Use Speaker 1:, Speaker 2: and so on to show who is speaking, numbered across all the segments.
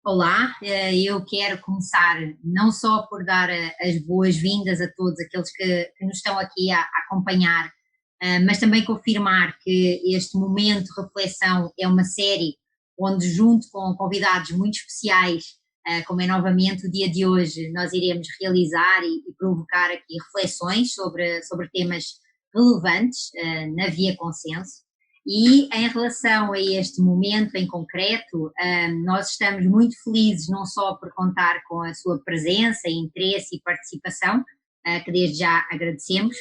Speaker 1: Olá, eu quero começar não só por dar as boas-vindas a todos aqueles que nos estão aqui a acompanhar, mas também confirmar que este momento de reflexão é uma série onde, junto com convidados muito especiais, como é novamente o dia de hoje, nós iremos realizar e provocar aqui reflexões sobre temas relevantes, na Via Consenso. E em relação a este momento em concreto, nós estamos muito felizes não só por contar com a sua presença, interesse e participação, que desde já agradecemos,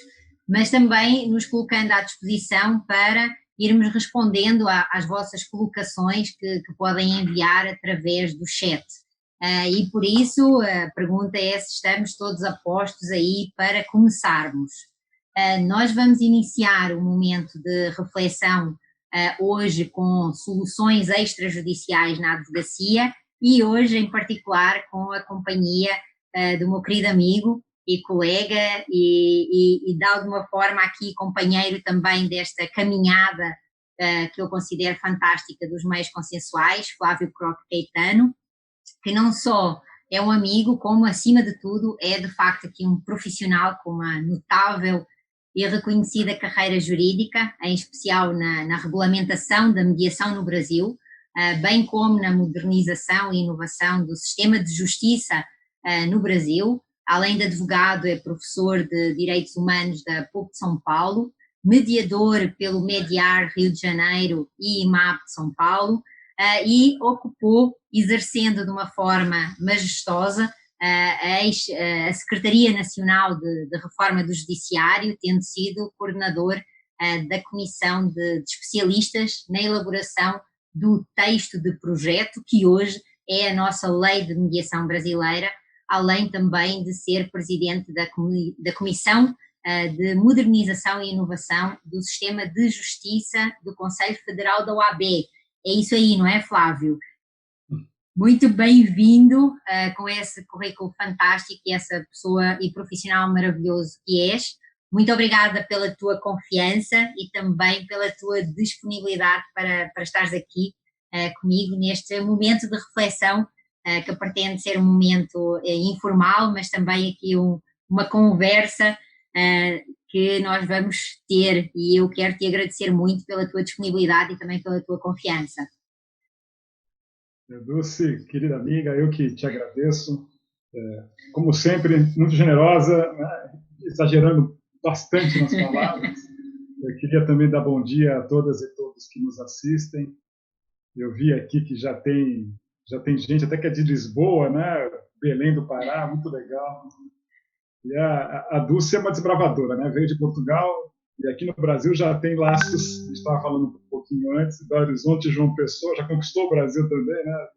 Speaker 1: mas também nos colocando à disposição para irmos respondendo às vossas colocações que podem enviar através do chat. E por isso a pergunta é se estamos todos a postos aí para começarmos. Nós vamos iniciar um momento de reflexão hoje com soluções extrajudiciais na advocacia e hoje em particular com a companhia do meu querido amigo e colega e de alguma forma aqui companheiro também desta caminhada que eu considero fantástica dos meios consensuais, Flávio Croque Caetano, que não só é um amigo, como acima de tudo é de facto aqui um profissional com uma notável e reconhecida carreira jurídica, em especial na regulamentação da mediação no Brasil, bem como na modernização e inovação do sistema de justiça no Brasil. Além de advogado, é professor de Direitos Humanos da PUC de São Paulo, mediador pelo Mediar Rio de Janeiro e IMAP de São Paulo, e ocupou, exercendo de uma forma majestosa, a Secretaria Nacional de Reforma do Judiciário, tendo sido coordenador da Comissão de Especialistas na elaboração do texto de projeto, que hoje é a nossa lei de mediação brasileira, além também de ser presidente da Comissão de Modernização e Inovação do Sistema de Justiça do Conselho Federal da OAB. É isso aí, não é, Flávio? Muito bem-vindo com esse currículo fantástico e essa pessoa e profissional maravilhoso que és. Muito obrigada pela tua confiança e também pela tua disponibilidade para estares aqui comigo neste momento de reflexão que pretende ser um momento informal, mas também aqui uma conversa que nós vamos ter, e eu quero te agradecer muito pela tua disponibilidade e também pela tua confiança.
Speaker 2: Dulce, querida amiga, eu que te agradeço. Como sempre, muito generosa, né? Exagerando bastante nas palavras. Eu queria também dar bom dia a todas e todos que nos assistem. Eu vi aqui que já tem gente até que é de Lisboa, né? Belém do Pará, muito legal. E a Dulce é uma desbravadora, né? Veio de Portugal e aqui no Brasil já tem laços. A gente estava falando um pouquinho antes, Belo Horizonte e João Pessoa, já conquistou o Brasil também, né?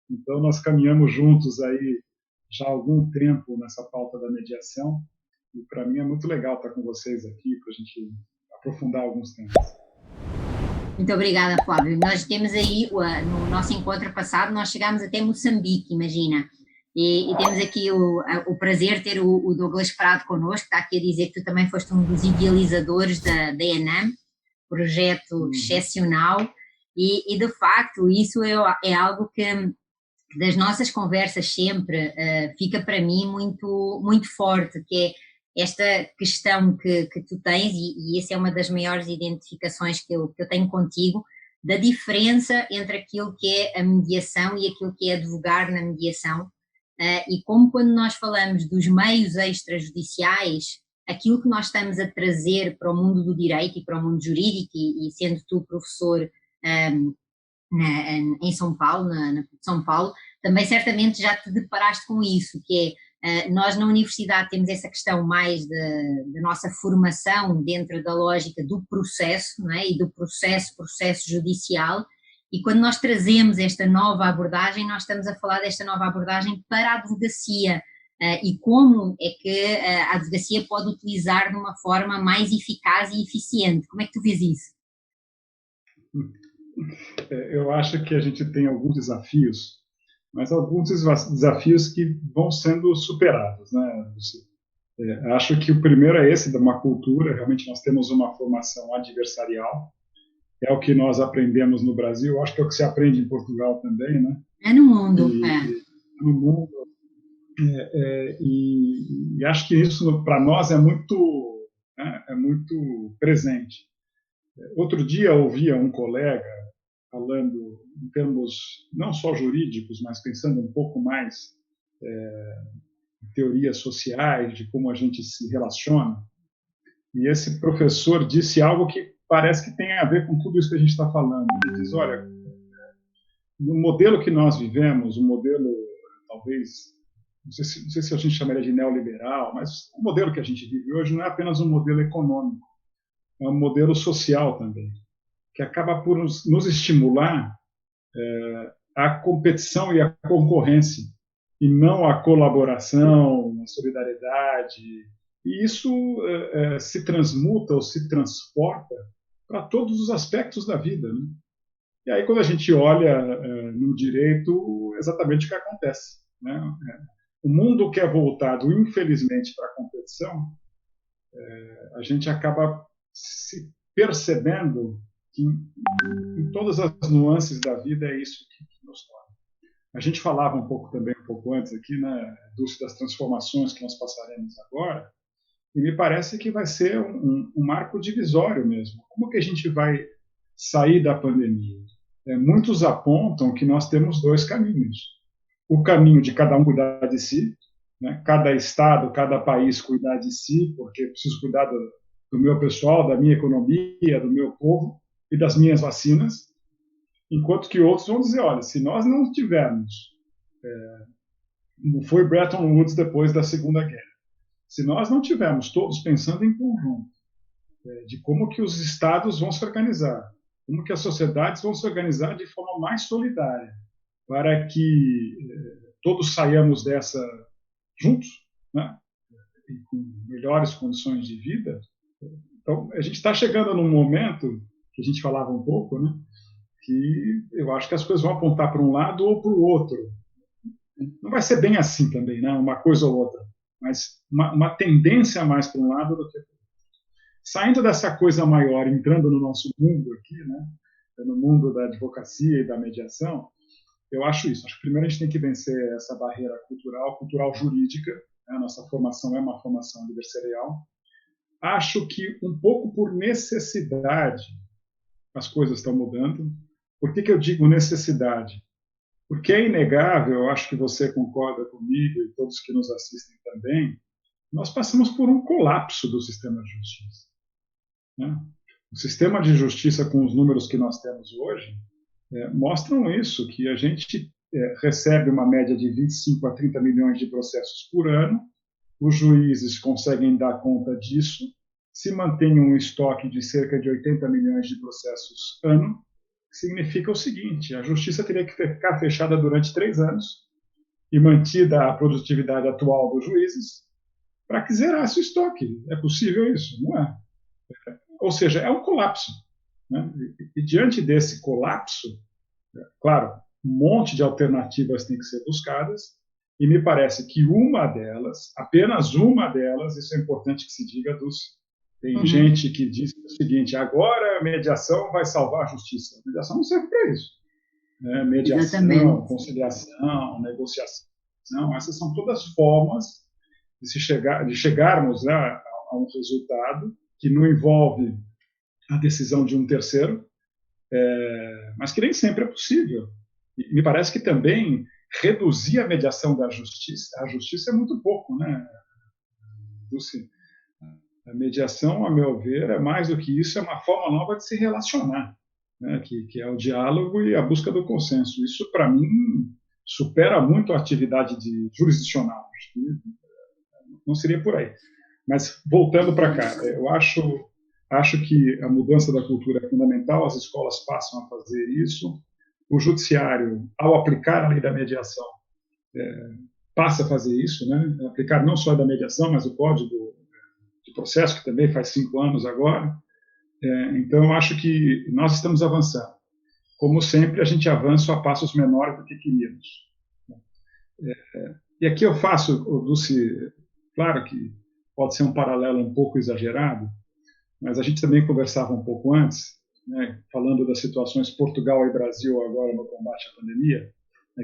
Speaker 2: Então nós caminhamos juntos aí já há algum tempo nessa pauta da mediação. E para mim é muito legal estar com vocês aqui para a gente aprofundar alguns temas.
Speaker 1: Muito obrigada, Flávio. Nós temos aí, no nosso encontro passado, nós chegámos até Moçambique, imagina. E temos aqui o prazer de ter o Douglas Prado connosco, que está aqui a dizer que tu também foste um dos idealizadores da ENAM, projeto excepcional, e de facto isso é algo que das nossas conversas sempre fica para mim muito, muito forte, que é esta questão que tu tens, e essa é uma das maiores identificações que eu tenho contigo, da diferença entre aquilo que é a mediação e aquilo que é advogar na mediação, e como quando nós falamos dos meios extrajudiciais, aquilo que nós estamos a trazer para o mundo do direito e para o mundo jurídico, e sendo tu professor em São Paulo, na São Paulo, também certamente já te deparaste com isso, que é, nós na universidade temos essa questão mais da nossa formação dentro da lógica do processo, não é? E do processo judicial, e quando nós trazemos esta nova abordagem, nós estamos a falar desta nova abordagem para a advocacia, e como é que a advocacia pode utilizar de uma forma mais eficaz e eficiente. Como é que tu vês isso?
Speaker 2: Eu acho que a gente tem alguns desafios, mas alguns desafios que vão sendo superados, né? Acho que o primeiro é esse, de uma cultura. Realmente nós temos uma formação adversarial, é o que nós aprendemos no Brasil, acho que é o que se aprende em Portugal também, né?
Speaker 1: É no mundo,
Speaker 2: e no mundo. E acho que isso para nós é muito presente. Outro dia eu ouvia um colega falando em termos não só jurídicos, mas pensando um pouco mais em teorias sociais, de como a gente se relaciona. E esse professor disse algo que parece que tem a ver com tudo isso que a gente está falando. Ele diz, olha, no modelo que nós vivemos, um modelo talvez, não sei se a gente chamaria de neoliberal, mas o modelo que a gente vive hoje não é apenas um modelo econômico, é um modelo social também, que acaba por nos estimular a competição e a concorrência, e não a colaboração, a solidariedade. E isso se transmuta ou se transporta para todos os aspectos da vida, né? E aí, quando a gente olha no direito, exatamente o que acontece, né? O mundo que é voltado, infelizmente, para a competição, a gente acaba se percebendo que em todas as nuances da vida é isso que nos torna. A gente falava um pouco antes aqui, né, das transformações que nós passaremos agora, e me parece que vai ser um marco divisório mesmo. Como que a gente vai sair da pandemia? Muitos apontam que nós temos dois caminhos. O caminho de cada um cuidar de si, né? Cada estado, cada país cuidar de si, porque preciso cuidar do meu pessoal, da minha economia, do meu povo e das minhas vacinas, enquanto que outros vão dizer, olha, se nós não tivermos, como foi Bretton Woods depois da Segunda Guerra, se nós não tivermos todos pensando em conjunto, de como que os estados vão se organizar, como que as sociedades vão se organizar de forma mais solidária, para que todos saiamos dessa juntos, né? E com melhores condições de vida. Então, a gente está chegando num momento que a gente falava um pouco, né? Que eu acho que as coisas vão apontar para um lado ou para o outro. Não vai ser bem assim também, né? Uma coisa ou outra, mas uma tendência mais para um lado do que para o outro. Saindo dessa coisa maior, entrando no nosso mundo aqui, né? No mundo da advocacia e da mediação, eu acho isso. Acho que primeiro a gente tem que vencer essa barreira cultural jurídica. Né? A nossa formação é uma formação adversarial. Acho que um pouco por necessidade as coisas estão mudando. Por que eu digo necessidade? Porque é inegável, eu acho que você concorda comigo e todos que nos assistem também, nós passamos por um colapso do sistema de justiça. Né? O sistema de justiça, com os números que nós temos hoje, mostram isso, que a gente recebe uma média de 25 a 30 milhões de processos por ano, os juízes conseguem dar conta disso, se mantém um estoque de cerca de 80 milhões de processos ano, significa o seguinte, a justiça teria que ficar fechada durante 3 anos e mantida a produtividade atual dos juízes para que zerasse o estoque. É possível isso? Não é. Ou seja, é um colapso. Né? E diante desse colapso, claro, um monte de alternativas tem que ser buscadas, e me parece que uma delas, apenas uma delas, isso é importante que se diga, tem gente que diz o seguinte, agora a mediação vai salvar a justiça. A mediação não serve para isso. Né? Mediação, exatamente. Conciliação, negociação, essas são todas formas de chegarmos, né, a um resultado que não envolve a decisão de um terceiro, mas que nem sempre é possível. E me parece que também reduzir a mediação da justiça, a justiça é muito pouco, né? A mediação, a meu ver, é mais do que isso, é uma forma nova de se relacionar, né? Que é o diálogo e a busca do consenso. Isso, para mim, supera muito a atividade jurisdicional. Acho que não seria por aí. Mas, voltando para cá, eu acho que a mudança da cultura é fundamental, as escolas passam a fazer isso, o judiciário, ao aplicar a lei da mediação, passa a fazer isso, né? Aplicar não só a da mediação, mas o Código de Processo, que também faz 5 anos agora. Então, eu acho que nós estamos avançando. Como sempre, a gente avança a passos menores do que queríamos. E aqui eu faço, Dulce, claro que pode ser um paralelo um pouco exagerado, mas a gente também conversava um pouco antes, né, falando das situações Portugal e Brasil agora no combate à pandemia.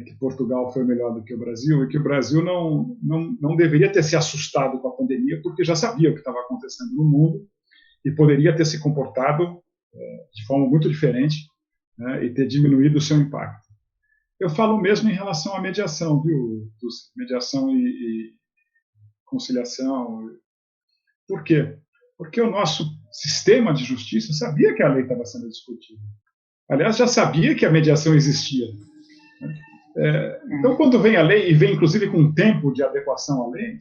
Speaker 2: que Portugal foi melhor do que o Brasil, e que o Brasil não deveria ter se assustado com a pandemia, porque já sabia o que estava acontecendo no mundo e poderia ter se comportado de forma muito diferente, né, e ter diminuído o seu impacto. Eu falo mesmo em relação à mediação, viu? Mediação e conciliação. Por quê? Porque o nosso sistema de justiça sabia que a lei estava sendo discutida. Aliás, já sabia que a mediação existia. Então, quando vem a lei, e vem inclusive com um tempo de adequação à lei,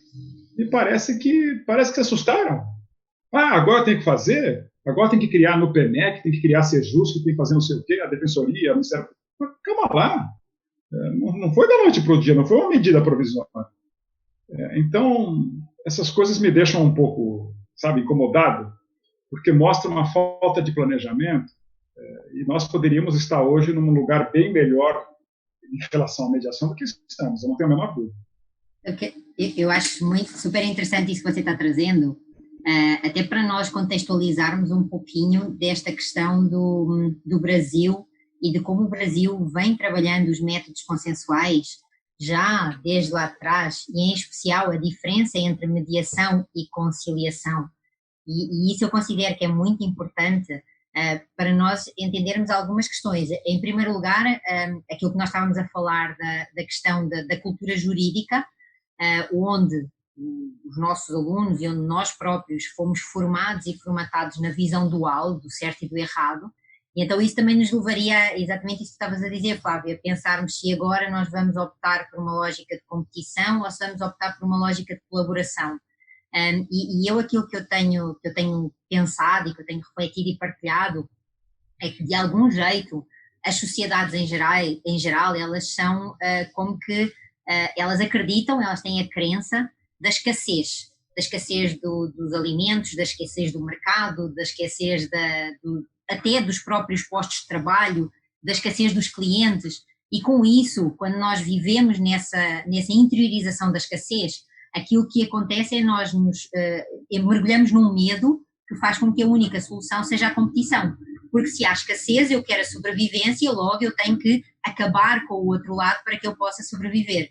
Speaker 2: me parece que se assustaram. Agora tem que fazer? Agora tem que criar no PNEC, tem que criar Sejus, que tem que fazer não sei o quê, a Defensoria, o Ministério... Calma lá. Não foi da noite para o dia, não foi uma medida provisória. Então, essas coisas me deixam um pouco, incomodado, porque mostra uma falta de planejamento, e nós poderíamos estar hoje num lugar bem melhor em relação à mediação do que estamos, eu não tenho a menor dúvida.
Speaker 1: Eu acho super interessante isso que você está trazendo, até para nós contextualizarmos um pouquinho desta questão do Brasil e de como o Brasil vem trabalhando os métodos consensuais já desde lá atrás, e em especial a diferença entre mediação e conciliação. E isso eu considero que é muito importante para nós entendermos algumas questões. Em primeiro lugar, aquilo que nós estávamos a falar da questão da cultura jurídica, onde os nossos alunos e onde nós próprios fomos formados e formatados na visão dual, do certo e do errado, e então isso também nos levaria, exatamente isso que estavas a dizer, Flávia, a pensarmos se agora nós vamos optar por uma lógica de competição ou se vamos optar por uma lógica de colaboração. E eu aquilo que eu tenho pensado e que eu tenho refletido e partilhado é que, de algum jeito, as sociedades em geral elas são como que elas acreditam, elas têm a crença da escassez dos alimentos, da escassez do mercado, da escassez até dos próprios postos de trabalho, da escassez dos clientes, e com isso, quando nós vivemos nessa interiorização da escassez, aquilo que acontece é nós mergulhamos num medo que faz com que a única solução seja a competição, porque se há escassez eu quero a sobrevivência, logo eu tenho que acabar com o outro lado para que eu possa sobreviver.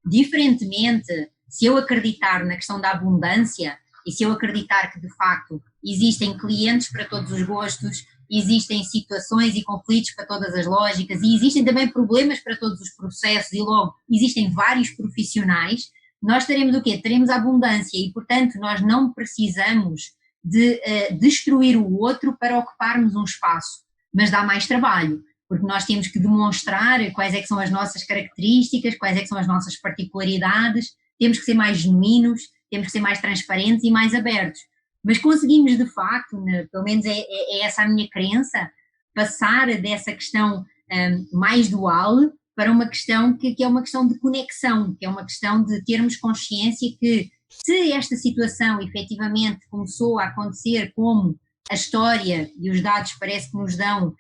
Speaker 1: Diferentemente, se eu acreditar na questão da abundância e se eu acreditar que de facto existem clientes para todos os gostos, existem situações e conflitos para todas as lógicas e existem também problemas para todos os processos e logo existem vários profissionais, nós teremos o quê? Teremos abundância e, portanto, nós não precisamos de destruir o outro para ocuparmos um espaço, mas dá mais trabalho, porque nós temos que demonstrar quais é que são as nossas características, quais é que são as nossas particularidades, temos que ser mais genuínos, temos que ser mais transparentes e mais abertos. Mas conseguimos, de facto, pelo menos é essa a minha crença, passar dessa questão mais dual para uma questão que é uma questão de conexão, que é uma questão de termos consciência que se esta situação efetivamente começou a acontecer como a história e os dados parece que nos dão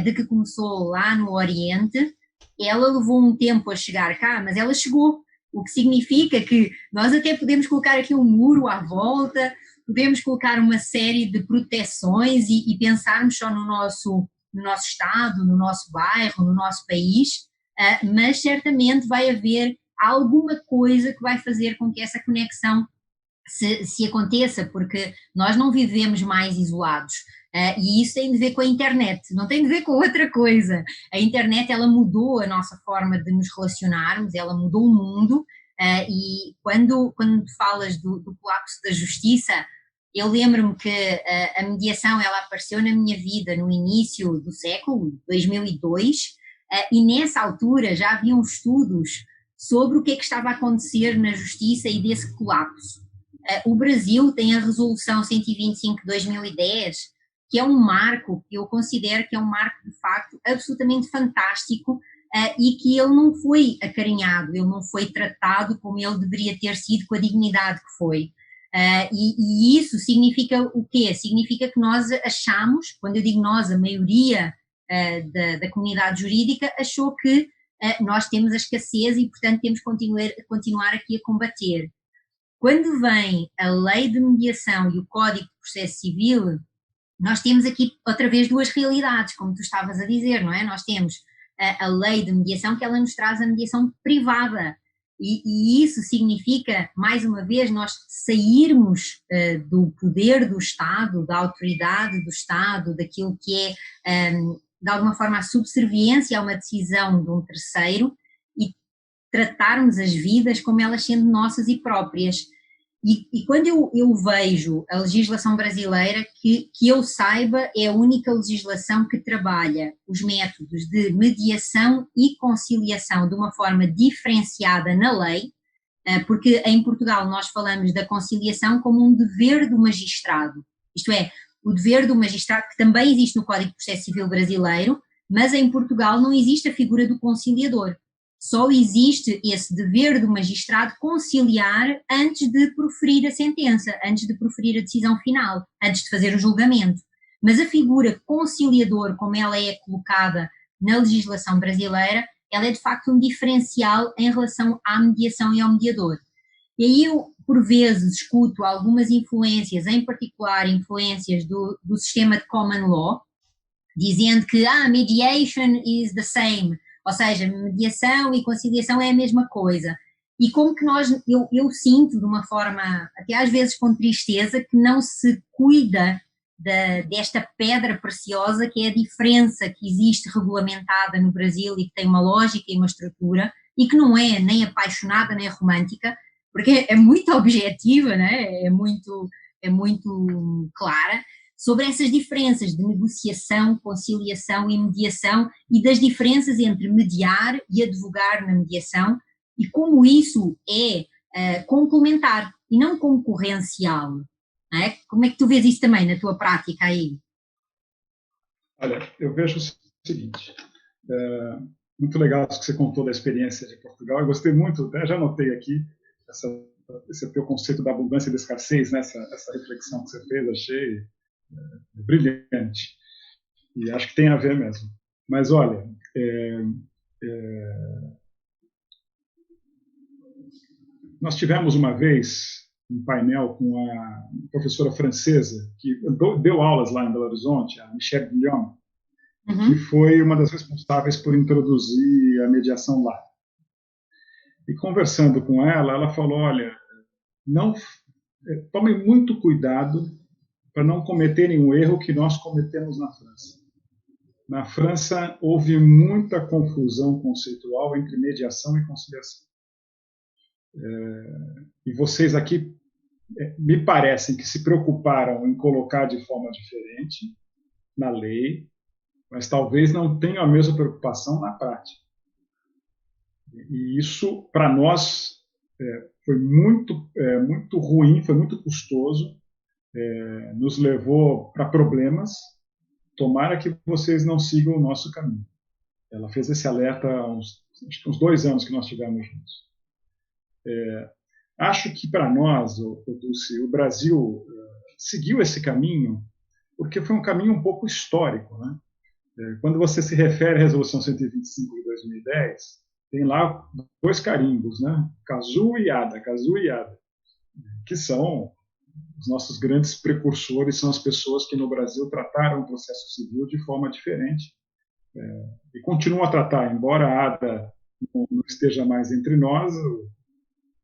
Speaker 1: de que começou lá no Oriente, ela levou um tempo a chegar cá, mas ela chegou, o que significa que nós até podemos colocar aqui um muro à volta, podemos colocar uma série de proteções e pensarmos só no nosso estado, no nosso bairro, no nosso país, mas certamente vai haver alguma coisa que vai fazer com que essa conexão se aconteça, porque nós não vivemos mais isolados, e isso tem de ver com a internet, não tem de ver com outra coisa. A internet, ela mudou a nossa forma de nos relacionarmos, ela mudou o mundo, e quando falas do colapso da justiça, eu lembro-me que a mediação, ela apareceu na minha vida no início do século, 2002, e nessa altura já haviam estudos sobre o que é que estava a acontecer na justiça e desse colapso. O Brasil tem a Resolução 125 de 2010, que é um marco, que eu considero que é um marco de facto absolutamente fantástico, e que ele não foi acarinhado, ele não foi tratado como ele deveria ter sido, com a dignidade que foi. E isso significa o quê? Significa que nós achamos, quando eu digo nós, a maioria da comunidade jurídica achou que nós temos a escassez e, portanto, temos que continuar aqui a combater. Quando vem a lei de mediação e o Código de Processo Civil, nós temos aqui outra vez duas realidades, como tu estavas a dizer, não é? Nós temos a lei de mediação, que ela nos traz a mediação privada. E isso significa, mais uma vez, nós sairmos do poder do Estado, da autoridade do Estado, daquilo que é, de alguma forma, a subserviência a uma decisão de um terceiro e tratarmos as vidas como elas sendo nossas e próprias. E quando eu vejo a legislação brasileira, que eu saiba, é a única legislação que trabalha os métodos de mediação e conciliação de uma forma diferenciada na lei, porque em Portugal nós falamos da conciliação como um dever do magistrado, isto é, o dever do magistrado, que também existe no Código de Processo Civil brasileiro, mas em Portugal não existe a figura do conciliador. Só existe esse dever do magistrado conciliar antes de proferir a sentença, antes de proferir a decisão final, antes de fazer o julgamento. Mas a figura conciliador, como ela é colocada na legislação brasileira, ela é de facto um diferencial em relação à mediação e ao mediador. E aí eu, por vezes, escuto algumas influências, em particular influências do sistema de common law, dizendo que mediation is the same, ou seja, mediação e conciliação é a mesma coisa. E como que eu sinto de uma forma, até às vezes com tristeza, que não se cuida desta pedra preciosa que é a diferença que existe regulamentada no Brasil e que tem uma lógica e uma estrutura e que não é nem apaixonada nem romântica, porque é muito objetiva, né? é muito clara, sobre essas diferenças de negociação, conciliação e mediação e das diferenças entre mediar e advogar na mediação e como isso é complementar e não concorrencial. Não é? Como é que tu vês isso também na tua prática aí?
Speaker 2: Olha, eu vejo o seguinte, muito legal isso que você contou da experiência de Portugal, eu gostei muito, até já anotei aqui esse teu conceito da abundância e da escassez, né? essa reflexão que você fez, achei brilhante, e acho que tem a ver mesmo. Mas olha, nós tivemos uma vez um painel com a professora francesa que deu aulas lá em Belo Horizonte, a Michelle Guillaume, que foi uma das responsáveis por introduzir a mediação lá. E conversando com ela, ela falou, olha, tomem muito cuidado para não cometerem o erro que nós cometemos na França. Na França, houve muita confusão conceitual entre mediação e conciliação. E vocês aqui me parecem que se preocuparam em colocar de forma diferente na lei, mas talvez não tenham a mesma preocupação na prática. E isso, para nós, foi muito ruim, foi muito custoso, nos levou para problemas. Tomara que vocês não sigam o nosso caminho. Ela fez esse alerta há uns 2 anos que nós tivemos juntos. Acho que para nós, Dulce, o Brasil seguiu esse caminho porque foi um caminho um pouco histórico, né? Quando você se refere à Resolução 125 de 2010, tem lá 2 carimbos, né? Cazu e Ada, que são os nossos grandes precursores, são as pessoas que no Brasil trataram o processo civil de forma diferente e continuam a tratar, embora a Ada não esteja mais entre nós,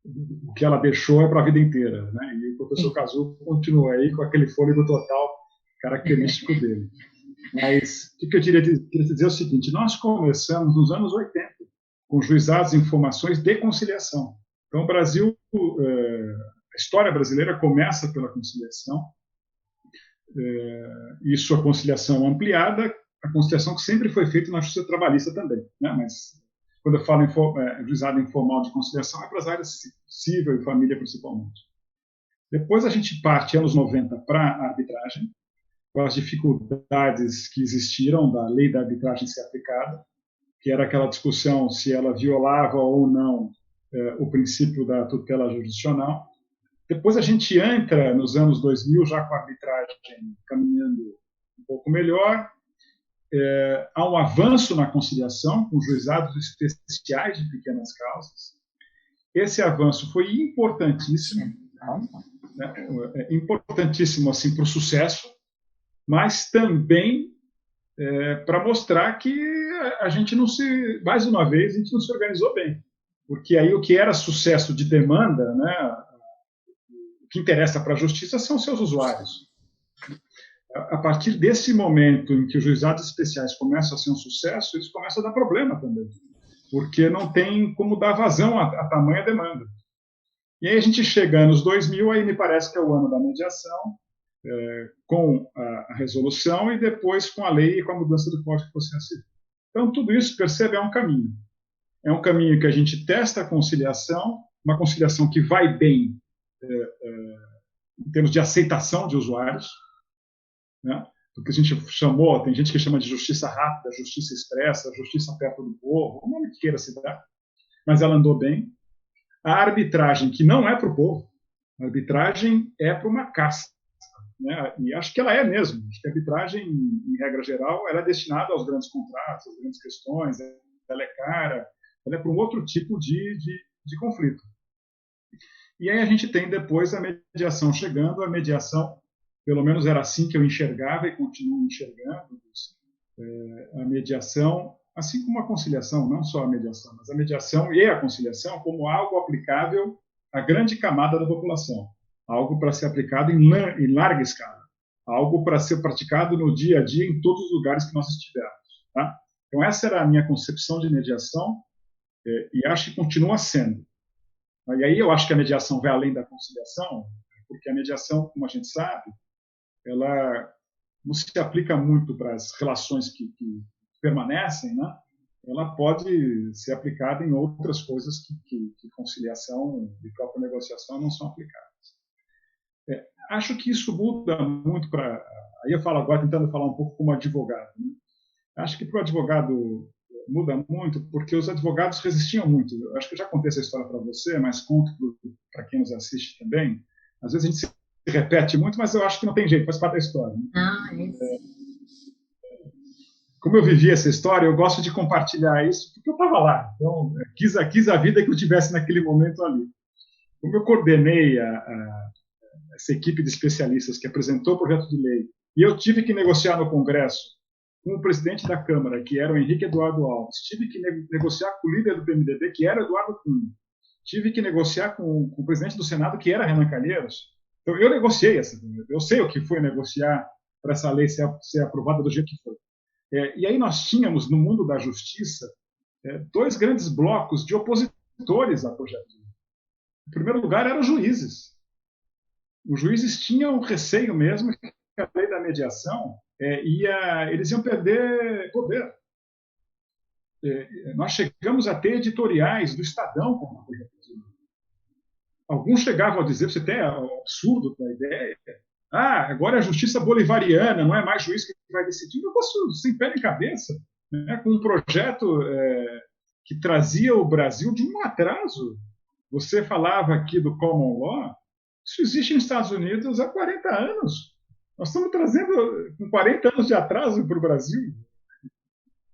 Speaker 2: o que ela deixou é para a vida inteira, né? E o professor Cazu continua aí com aquele fôlego total característico dele. Mas o que eu queria te dizer é o seguinte, nós começamos nos anos 80 com juizados e informações de conciliação. Então, o Brasil, a história brasileira começa pela conciliação, e sua conciliação ampliada, a conciliação que sempre foi feita na justiça trabalhista também, né? Mas quando eu falo em juizado informal de conciliação, é para as áreas civil e família principalmente. Depois a gente parte, anos 90, para a arbitragem, com as dificuldades que existiram da lei da arbitragem ser aplicada, que era aquela discussão se ela violava ou não o princípio da tutela jurisdicional. Depois a gente entra nos anos 2000 já com a arbitragem caminhando um pouco melhor. Há um avanço na conciliação com juizados especiais de pequenas causas. Esse avanço foi importantíssimo, importantíssimo assim para o sucesso, mas também para mostrar que a gente não se, mais uma vez, a gente não se organizou bem. Porque aí o que era sucesso de demanda, né, o que interessa para a justiça são seus usuários. A partir desse momento em que os juizados especiais começam a ser um sucesso, eles começam a dar problema também, porque não tem como dar vazão a tamanha demanda. E aí a gente chega nos 2000, aí me parece que é o ano da mediação, com a resolução e depois com a lei e com a mudança do Código de Processo Civil. Então, tudo isso, percebe, é um caminho. É um caminho que a gente testa a conciliação, uma conciliação que vai bem em termos de aceitação de usuários, né? Porque a gente chamou, tem gente que chama de justiça rápida, justiça expressa, justiça perto do povo, o nome que queira se dar, mas ela andou bem. A arbitragem, que não é para o povo, a arbitragem é para uma casta, né? E acho que ela é mesmo. Acho que a arbitragem, em regra geral, ela é destinada aos grandes contratos, às grandes questões, ela é cara, ela é para um outro tipo de conflito. E aí a gente tem depois a mediação chegando, a mediação, pelo menos era assim que eu enxergava e continuo enxergando, a mediação, assim como a conciliação, não só a mediação, mas a mediação e a conciliação como algo aplicável à grande camada da população, algo para ser aplicado em larga escala, algo para ser praticado no dia a dia em todos os lugares que nós estivermos. Tá? Então essa era a minha concepção de mediação e acho que continua sendo. E aí eu acho que a mediação vai além da conciliação, porque a mediação, como a gente sabe, ela não se aplica muito para as relações que permanecem, né? Ela pode ser aplicada em outras coisas que conciliação e própria negociação não são aplicadas. Acho que isso muda muito para... Aí eu falo agora, tentando falar um pouco como advogado. Né? Acho que para o advogado muda muito, porque os advogados resistiam muito. Eu acho que eu já contei essa história para você, mas conto para quem nos assiste também. Às vezes a gente se repete muito, mas eu acho que não tem jeito, faz parte da história. Né? Como eu vivi essa história, eu gosto de compartilhar isso, porque eu estava lá. Então, quis a vida que eu tivesse naquele momento ali. Como eu coordenei essa equipe de especialistas que apresentou o projeto de lei, e eu tive que negociar no Congresso com o presidente da Câmara, que era o Henrique Eduardo Alves, tive que negociar com o líder do PMDB, que era Eduardo Cunha, tive que negociar com o presidente do Senado, que era Renan Calheiros. Então, eu negociei eu sei o que foi negociar para essa lei ser aprovada do jeito que foi. E aí nós tínhamos, no mundo da justiça, dois grandes blocos de opositores ao projeto de lei. Em primeiro lugar, eram os juízes. Os juízes tinham receio mesmo que a lei da mediação eles iam perder poder. Nós chegamos a ter editoriais do Estadão contra o projeto de lei. Alguns chegavam a dizer, você tem o absurdo da ideia, agora é a justiça bolivariana, não é mais juiz que vai decidir. Eu posso, sem pé nem cabeça, né, com um projeto que trazia o Brasil de um atraso. Você falava aqui do common law, isso existe nos Estados Unidos há 40 anos. Nós estamos trazendo com 40 anos de atraso para o Brasil,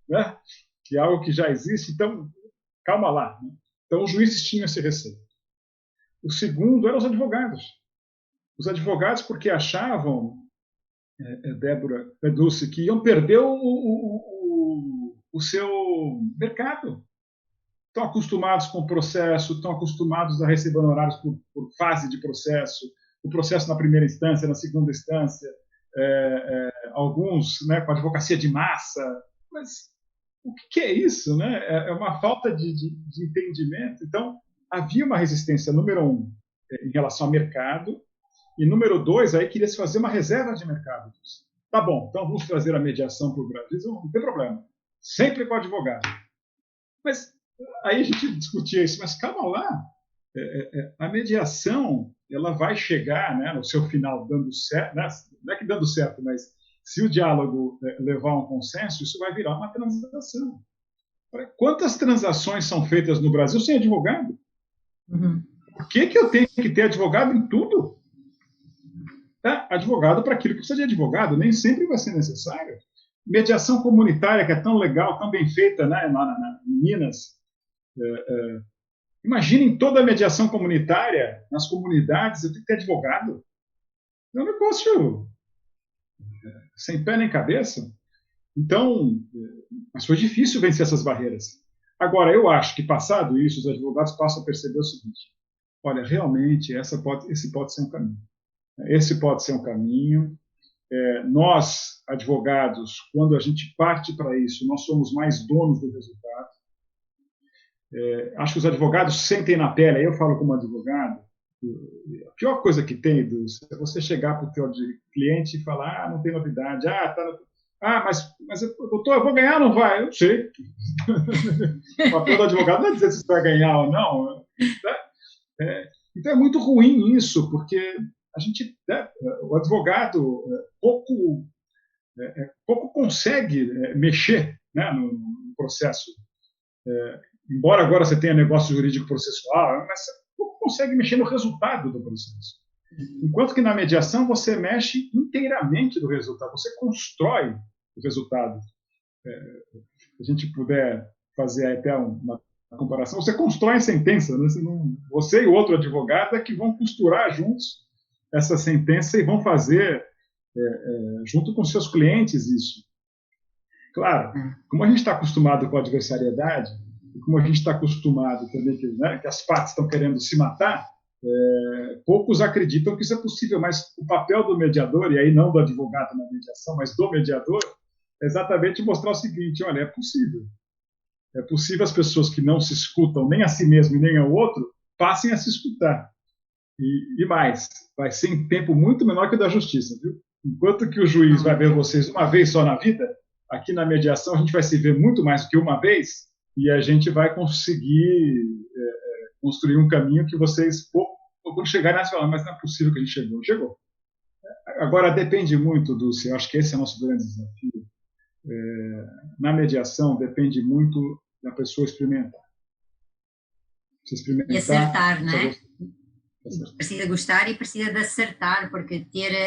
Speaker 2: né? Que é algo que já existe. Então, calma lá. Né? Então, os juízes tinham esse receio. O segundo eram os advogados. Os advogados, porque achavam, Débora Peduzzi, que iam perder o seu mercado. Estão acostumados com o processo, estão acostumados a receber honorários por fase de processo, o processo na primeira instância, na segunda instância, alguns, né, com advocacia de massa. Mas o que é isso? Né? É uma falta de entendimento. Então, havia uma resistência, número um, em relação ao mercado, e número dois, aí queria se fazer uma reserva de mercado. Tá bom, então vamos trazer a mediação para o Brasil, não tem problema. Sempre com o advogado. Mas aí a gente discutia isso, mas calma lá. A mediação, ela vai chegar, né, no seu final dando certo, né, não é que dando certo, mas se o diálogo levar a um consenso, isso vai virar uma transação. Quantas transações são feitas no Brasil sem advogado?
Speaker 1: Uhum.
Speaker 2: Por que eu tenho que ter advogado em tudo? Advogado para aquilo que precisa de advogado, nem sempre vai ser necessário. Mediação comunitária, que é tão legal, tão bem feita, né, lá em Minas. Imaginem toda a mediação comunitária nas comunidades, eu tenho que ter advogado. É um negócio sem pé nem cabeça. Então, mas foi difícil vencer essas barreiras. Agora, eu acho que, passado isso, os advogados passam a perceber o seguinte: olha, realmente, esse pode ser um caminho. Esse pode ser um caminho. Nós, advogados, quando a gente parte para isso, nós somos mais donos do resultado. Acho que os advogados sentem na pele, aí eu falo como advogado, a pior coisa que tem, é você chegar para o teu cliente e falar, não tem novidade, mas doutor, eu vou ganhar ou não vai? Eu não sei. O papel do advogado não é dizer se você vai ganhar ou não. Então é muito ruim isso, porque o advogado pouco consegue mexer, né, no processo. Embora agora você tenha negócio jurídico processual, mas você pouco consegue mexer no resultado do processo. Enquanto que na mediação você mexe inteiramente no resultado, você constrói o resultado. Se a gente puder fazer até uma comparação, você constrói a sentença, né? Você e o outro advogado é que vão costurar juntos essa sentença e vão fazer junto com seus clientes isso. Claro, como a gente está acostumado com a adversariedade, e como a gente está acostumado também que as partes estão querendo se matar, poucos acreditam que isso é possível, mas o papel do mediador, e aí não do advogado na mediação, mas do mediador, é exatamente mostrar o seguinte: olha, é possível. É possível as pessoas que não se escutam nem a si mesmo e nem ao outro passem a se escutar. E mais, vai ser em tempo muito menor que o da justiça, viu? Enquanto que o juiz vai ver vocês uma vez só na vida, aqui na mediação a gente vai se ver muito mais do que uma vez e a gente vai conseguir construir um caminho que vocês, quando chegarem, falam, mas não é possível que a gente chegou. Chegou. Agora, depende muito, Dulce, eu acho que esse é o nosso grande desafio. Na mediação, depende muito da pessoa experimentar.
Speaker 1: E acertar, não é? Precisa gostar e precisa de acertar, porque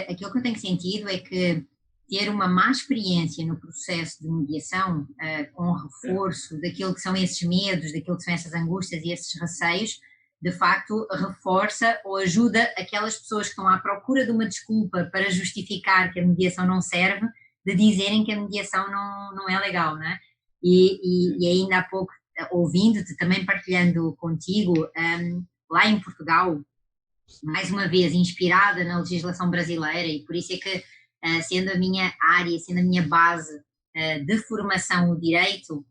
Speaker 1: aquilo que eu tenho sentido é que ter uma má experiência no processo de mediação, com reforço daquilo que são esses medos, daquilo que são essas angústias e esses receios, de facto reforça ou ajuda aquelas pessoas que estão à procura de uma desculpa para justificar que a mediação não serve, de dizerem que a mediação não é legal, não é? E ainda há pouco, ouvindo-te, também partilhando contigo, lá em Portugal, mais uma vez inspirada na legislação brasileira, e por isso é que, sendo a minha área, sendo a minha base de formação o direito,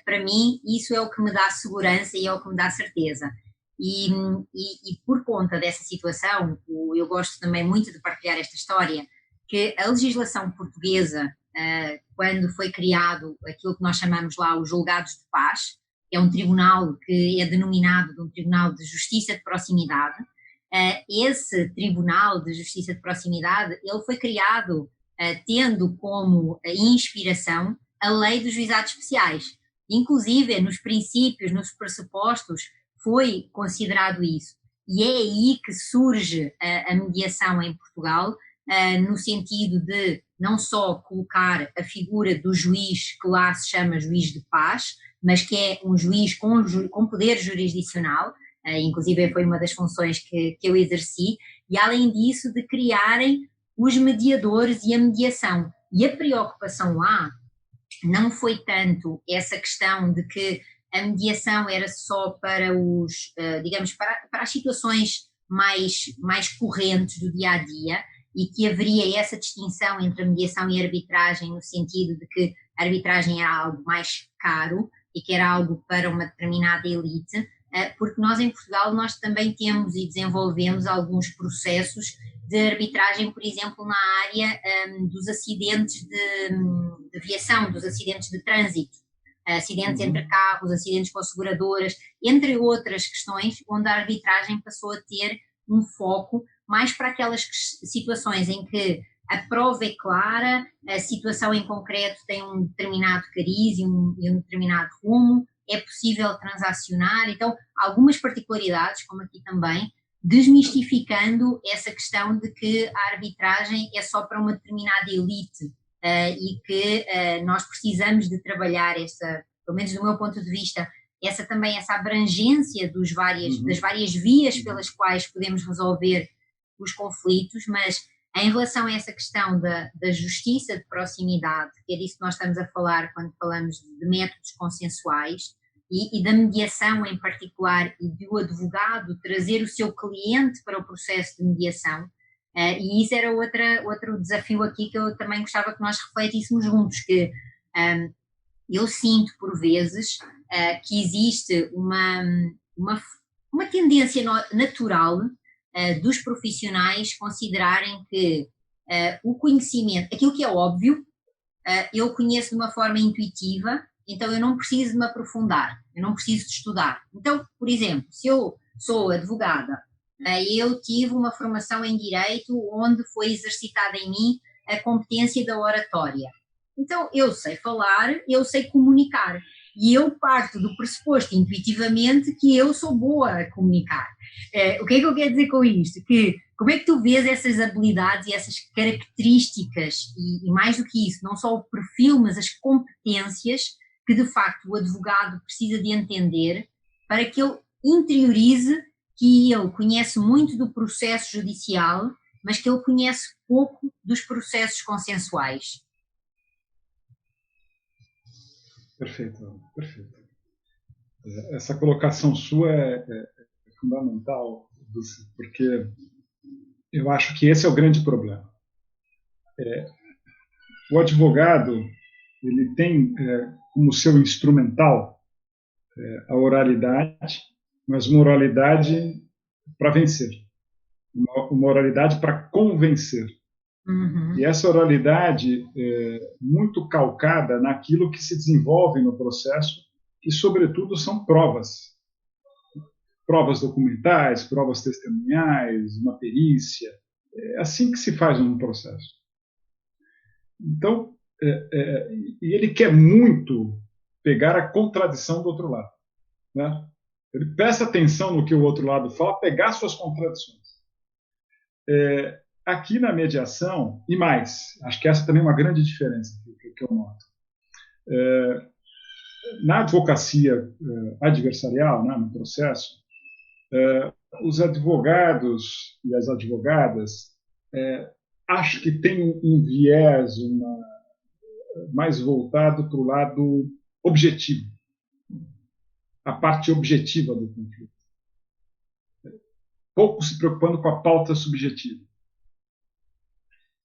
Speaker 1: para mim isso é o que me dá segurança e é o que me dá certeza. E por conta dessa situação, eu gosto também muito de partilhar esta história, que a legislação portuguesa, quando foi criado aquilo que nós chamamos lá os julgados de paz, é um tribunal que é denominado de um tribunal de justiça de proximidade. Esse Tribunal de Justiça de Proximidade, ele foi criado tendo como inspiração a Lei dos Juizados Especiais. Inclusive, nos princípios, nos pressupostos, foi considerado isso. E é aí que surge a mediação em Portugal, no sentido de não só colocar a figura do juiz, que lá se chama juiz de paz, mas que é um juiz com poder jurisdicional. Inclusive foi uma das funções que eu exerci, e além disso de criarem os mediadores e a mediação. E a preocupação lá não foi tanto essa questão de que a mediação era só para digamos, para as situações mais correntes do dia a dia, e que haveria essa distinção entre a mediação e a arbitragem, no sentido de que a arbitragem era algo mais caro e que era algo para uma determinada elite, porque nós em Portugal nós também temos e desenvolvemos alguns processos de arbitragem, por exemplo, na área dos acidentes de viação, dos acidentes de trânsito, acidentes entre carros, acidentes com seguradoras, entre outras questões, onde a arbitragem passou a ter um foco mais para aquelas situações em que a prova é clara, a situação em concreto tem um determinado cariz e um determinado rumo, é possível transacionar. Então, algumas particularidades, como aqui também, desmistificando essa questão de que a arbitragem é só para uma determinada elite, e que nós precisamos de trabalhar pelo menos do meu ponto de vista, essa abrangência das várias vias pelas quais podemos resolver os conflitos, mas Em relação a essa questão da justiça de proximidade, que é disso que nós estamos a falar quando falamos de métodos consensuais e da mediação em particular e do advogado trazer o seu cliente para o processo de mediação, e isso era outro desafio aqui que eu também gostava que nós refletíssemos juntos, que eu sinto por vezes que existe uma tendência natural dos profissionais considerarem que o conhecimento, aquilo que é óbvio, eu conheço de uma forma intuitiva, então eu não preciso de me aprofundar, eu não preciso de estudar. Então, por exemplo, se eu sou advogada, eu tive uma formação em Direito onde foi exercitada em mim a competência da oratória. Então, eu sei falar, eu sei comunicar. E eu parto do pressuposto intuitivamente que eu sou boa a comunicar. O que é que eu quero dizer com isto? Que como é que tu vês essas habilidades e essas características e mais do que isso, não só o perfil, mas as competências que de facto o advogado precisa de entender para que ele interiorize que ele conhece muito do processo judicial, mas que ele conhece pouco dos processos consensuais?
Speaker 2: Perfeito, perfeito. Essa colocação sua é fundamental, Dulce, porque eu acho que esse é o grande problema. O advogado, ele tem como seu instrumental a oralidade, mas uma oralidade para vencer, uma oralidade para convencer.
Speaker 1: Uhum.
Speaker 2: E essa oralidade é muito calcada naquilo que se desenvolve no processo, que, sobretudo, são provas. Provas documentais, provas testemunhais, uma perícia. É assim que se faz um processo. Então, e ele quer muito pegar a contradição do outro lado, né? Ele presta atenção no que o outro lado fala, pegar suas contradições. Aqui na mediação, e mais, acho que essa também é uma grande diferença que eu noto. Na advocacia adversarial, né, no processo, os advogados e as advogadas acho que tem um viés mais voltado para o lado objetivo, a parte objetiva do conflito. Pouco se preocupando com a pauta subjetiva.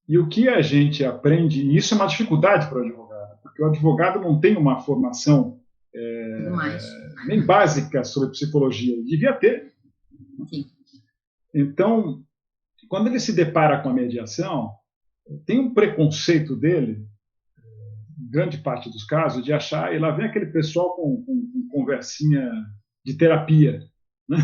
Speaker 2: E o que a gente aprende, e isso é uma dificuldade para o advogado, porque o advogado não tem uma formação nem básica sobre psicologia, ele devia ter.
Speaker 1: Sim.
Speaker 2: Então, quando ele se depara com a mediação, tem um preconceito dele, em grande parte dos casos, de achar, e lá vem aquele pessoal com conversinha de terapia, né?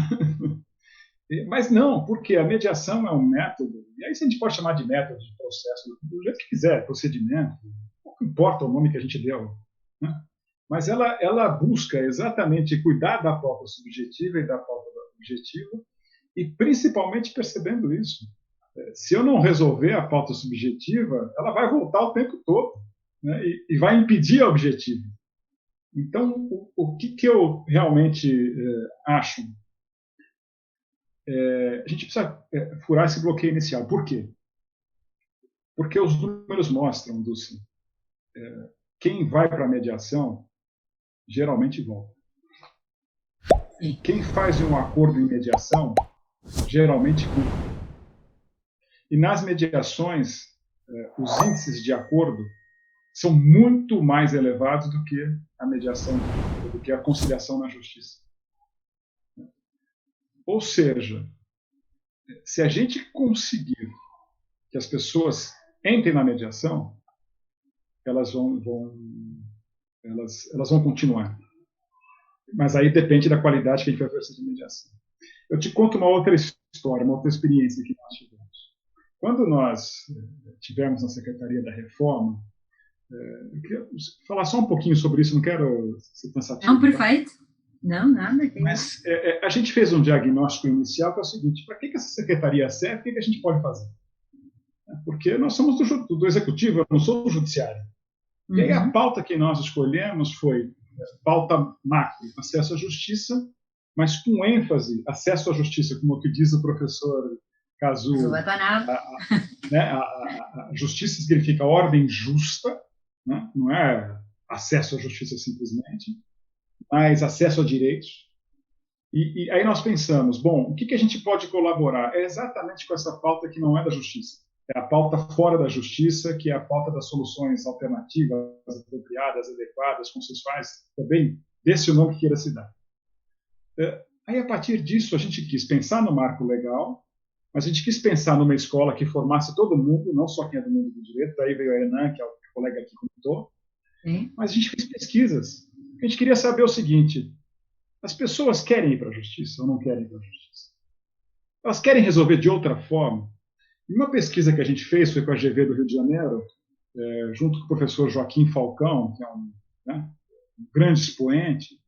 Speaker 2: Mas não, porque a mediação é um método, e aí a gente pode chamar de método, de processo, do jeito que quiser, procedimento, pouco importa o nome que a gente deu, né? Mas ela busca exatamente cuidar da pauta subjetiva e da pauta objetiva, e principalmente percebendo isso. Se eu não resolver a pauta subjetiva, ela vai voltar o tempo todo, né? E vai impedir a objetiva. Então, o que eu realmente acho? A gente precisa furar esse bloqueio inicial. Por quê? Porque os números mostram, Dulce, quem vai para a mediação geralmente volta. Quem faz um acordo em mediação geralmente cumpre. E nas mediações, os índices de acordo são muito mais elevados do que a mediação, do que a conciliação na justiça. Ou seja, se a gente conseguir que as pessoas entrem na mediação, elas vão continuar. Mas aí depende da qualidade que a gente vai oferecer de mediação. Eu te conto uma outra história, uma outra experiência que nós tivemos. Quando nós tivemos na Secretaria da Reforma, eu queria falar só um pouquinho sobre isso, não quero ser cansativo.
Speaker 1: Não, perfeito. Tá? Não, nada.
Speaker 2: Mas a gente fez um diagnóstico inicial que é o seguinte: para que essa secretaria serve? O que a gente pode fazer? Porque nós somos do executivo, eu não sou do judiciário. Uhum. E aí a pauta que nós escolhemos foi pauta macro, acesso à justiça, mas com ênfase, acesso à justiça, como o que diz o professor caso
Speaker 1: Batonado.
Speaker 2: né, a justiça significa ordem justa, né? Não é acesso à justiça simplesmente, mas acesso a direitos. E aí nós pensamos, bom, o que a gente pode colaborar? É exatamente com essa pauta que não é da justiça. É a pauta fora da justiça, que é a pauta das soluções alternativas, apropriadas, adequadas, consensuais, também desse o nome que queira se dar. Aí, a partir disso, a gente quis pensar no marco legal, mas a gente quis pensar numa escola que formasse todo mundo, não só quem é do mundo do direito, daí veio a Enan, que é o colega aqui comentou, mas a gente fez pesquisas. A gente queria saber o seguinte: as pessoas querem ir para a justiça ou não querem ir para a justiça? Elas querem resolver de outra forma? E uma pesquisa que a gente fez foi com a GV do Rio de Janeiro, junto com o professor Joaquim Falcão, que é um grande expoente,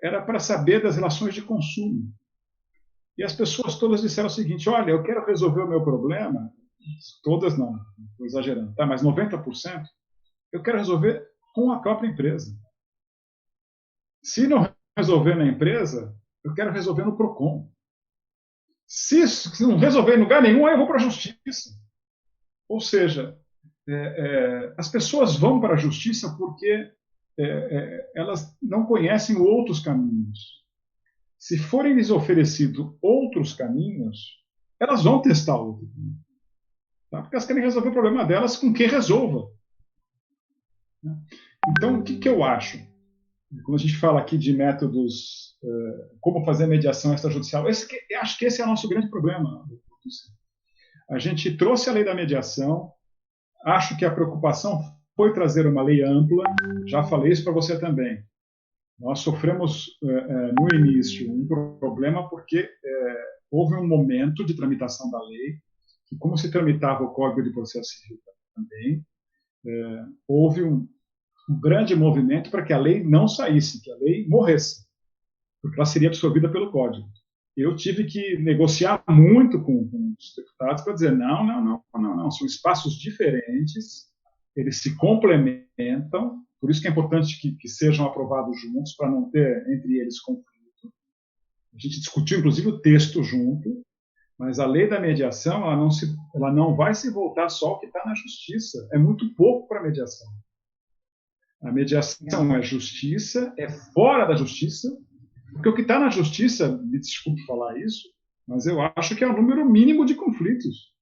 Speaker 2: era para saber das relações de consumo. E as pessoas todas disseram o seguinte: olha, eu quero resolver o meu problema, todas não, estou exagerando, tá? Mas 90%, eu quero resolver com a própria empresa. Se não resolver na empresa, eu quero resolver no PROCON. Se não resolver em lugar nenhum, aí eu vou para a justiça. Ou seja, as pessoas vão para a justiça porque elas não conhecem outros caminhos. Se forem lhes oferecidos outros caminhos, elas vão testar outro caminho. Tá? Porque elas querem resolver o problema delas com quem resolva. Então, o que eu acho? Quando a gente fala aqui de métodos, como fazer mediação extrajudicial, acho que esse é o nosso grande problema. A gente trouxe a lei da mediação, acho que a preocupação foi trazer uma lei ampla, já falei isso para você também. Nós sofremos, no início, um problema porque houve um momento de tramitação da lei, que como se tramitava o Código de Processo Civil também, houve um grande movimento para que a lei não saísse, que a lei morresse, porque ela seria absorvida pelo Código. Eu tive que negociar muito com os deputados para dizer não, são espaços diferentes, eles se complementam, por isso que é importante que sejam aprovados juntos, para não ter entre eles conflito. A gente discutiu, inclusive, o texto junto, mas a lei da mediação ela não vai se voltar só ao que está na justiça. É muito pouco para a mediação. A mediação é justiça, é fora da justiça, porque o que está na justiça, me desculpe falar isso, mas eu acho que é o número mínimo de conflitos.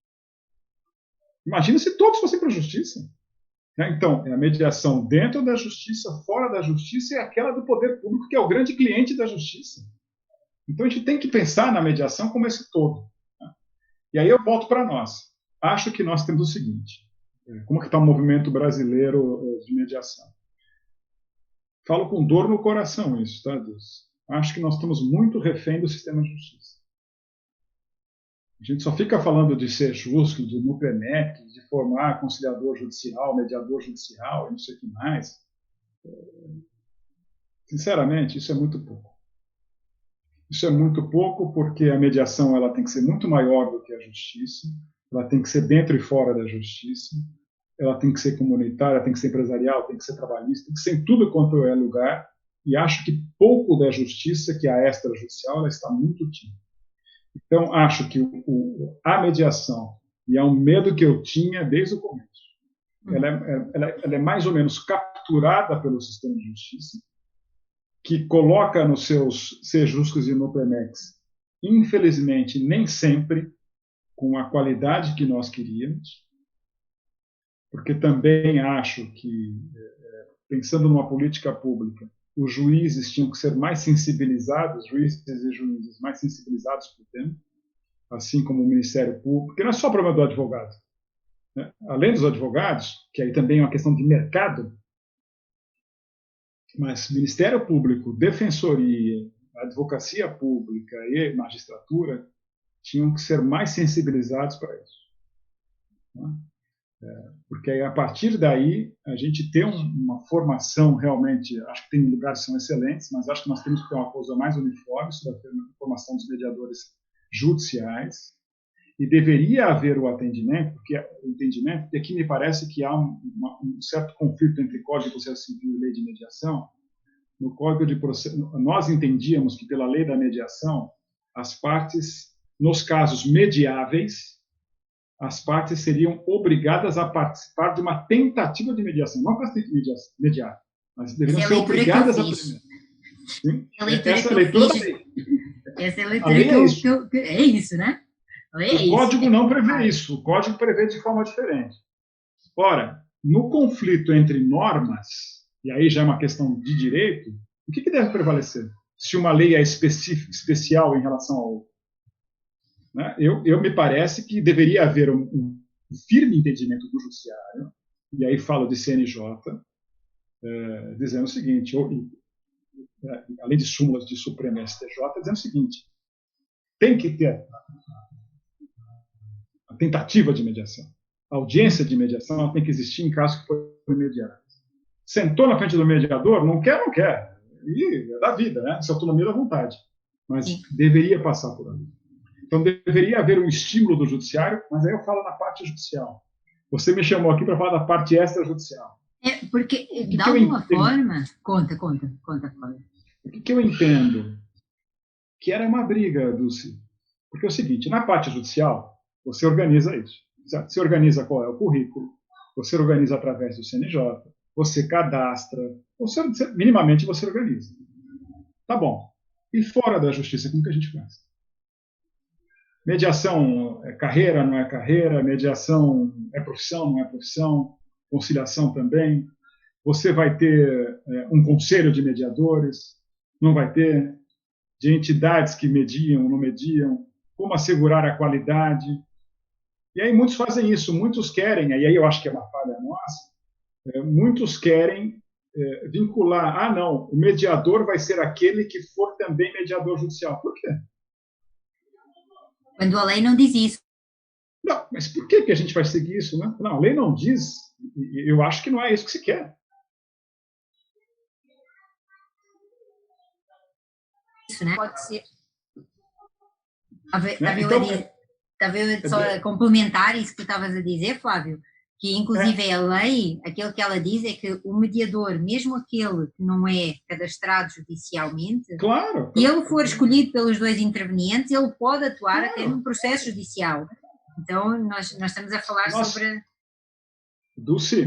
Speaker 2: Imagina se todos fossem para a justiça. Então, é a mediação dentro da justiça, fora da justiça, e aquela do poder público, que é o grande cliente da justiça. Então, a gente tem que pensar na mediação como esse todo. E aí eu volto para nós. Acho que nós temos o seguinte: como que está o movimento brasileiro de mediação? Falo com dor no coração isso, tá, Deus? Acho que nós estamos muito refém do sistema de justiça. A gente só fica falando de ser justo, de NUPEMEC, de formar conciliador judicial, mediador judicial, e não sei o que mais. Sinceramente, isso é muito pouco. Isso é muito pouco porque a mediação ela tem que ser muito maior do que a justiça, ela tem que ser dentro e fora da justiça, ela tem que ser comunitária, tem que ser empresarial, tem que ser trabalhista, tem que ser em tudo quanto é lugar, e acho que pouco da justiça, que é a extrajudicial, ela está muito tímida. Então, acho que a mediação, e é um medo que eu tinha desde o começo, ela é mais ou menos capturada pelo sistema de justiça, que coloca nos seus sejuscos e NUPEMECs, infelizmente, nem sempre com a qualidade que nós queríamos, porque também acho que, pensando numa política pública, os juízes tinham que ser mais sensibilizados, juízes e juízes mais sensibilizados para o tema, assim como o Ministério Público, porque não é só problema do advogado. Né? Além dos advogados, que aí também é uma questão de mercado, mas Ministério Público, Defensoria, Advocacia Pública e Magistratura tinham que ser mais sensibilizados para isso. Né? Porque aí, a partir daí a gente tem uma formação realmente, acho que tem lugares que são excelentes, mas acho que nós temos que ter uma coisa mais uniforme sobre a formação dos mediadores judiciais, e deveria haver o entendimento, porque aqui me parece que há um certo conflito entre Código de Processo Civil e Lei de Mediação. No Código de Processo, nós entendíamos que pela Lei da Mediação as partes nos casos mediáveis, as partes seriam obrigadas a participar de uma tentativa de mediação, não para mediar, mas deveriam ser obrigadas a primeiro. Sim? Essa é a leitura da lei.
Speaker 1: Essa é a leitura que é isso, né?
Speaker 2: O código não prevê isso, o código prevê de forma diferente. Ora, no conflito entre normas, e aí já é uma questão de direito, o que deve prevalecer? Se uma lei é especial em relação ao outro? Né? Eu me parece que deveria haver um firme entendimento do judiciário, e aí falo de CNJ, dizendo o seguinte, além de súmulas de Supremo e STJ, dizendo o seguinte, tem que ter a tentativa de mediação. A audiência de mediação tem que existir em caso que for mediado. Sentou na frente do mediador, não quer, não quer. E é da vida, né? Essa autonomia da vontade. Mas deveria passar por ali. Então, deveria haver um estímulo do judiciário, mas aí eu falo na parte judicial. Você me chamou aqui para falar da parte extrajudicial.
Speaker 1: Porque, de alguma forma... Conta, Flávio.
Speaker 2: O que eu entendo? Que era uma briga, Dulce. Porque é o seguinte, na parte judicial, você organiza isso. Você organiza qual é o currículo, você organiza através do CNJ, você cadastra, minimamente você organiza. Tá bom. E fora da justiça, como que a gente faz? Mediação é carreira, não é carreira? Mediação é profissão, não é profissão? Conciliação também? Você vai ter um conselho de mediadores? Não vai ter? De entidades que mediam, não mediam? Como assegurar a qualidade? E aí muitos fazem isso, muitos querem, e aí eu acho que é uma falha nossa, muitos querem vincular, não, o mediador vai ser aquele que for também mediador judicial. Por quê?
Speaker 1: Quando a lei não diz isso.
Speaker 2: Não, mas por que a gente vai seguir isso? Né? Não, a lei não diz, eu acho que não é isso que se quer.
Speaker 1: Isso, né? Pode ser. Talvez só complementar isso que tu estavas a dizer, Flávio, que inclusive a lei, aquilo que ela diz é que o mediador, mesmo aquele que não é cadastrado judicialmente,
Speaker 2: claro,
Speaker 1: se ele for escolhido pelos dois intervenientes, ele pode atuar até num processo judicial. Então, nós estamos a falar sobre...
Speaker 2: Dulce,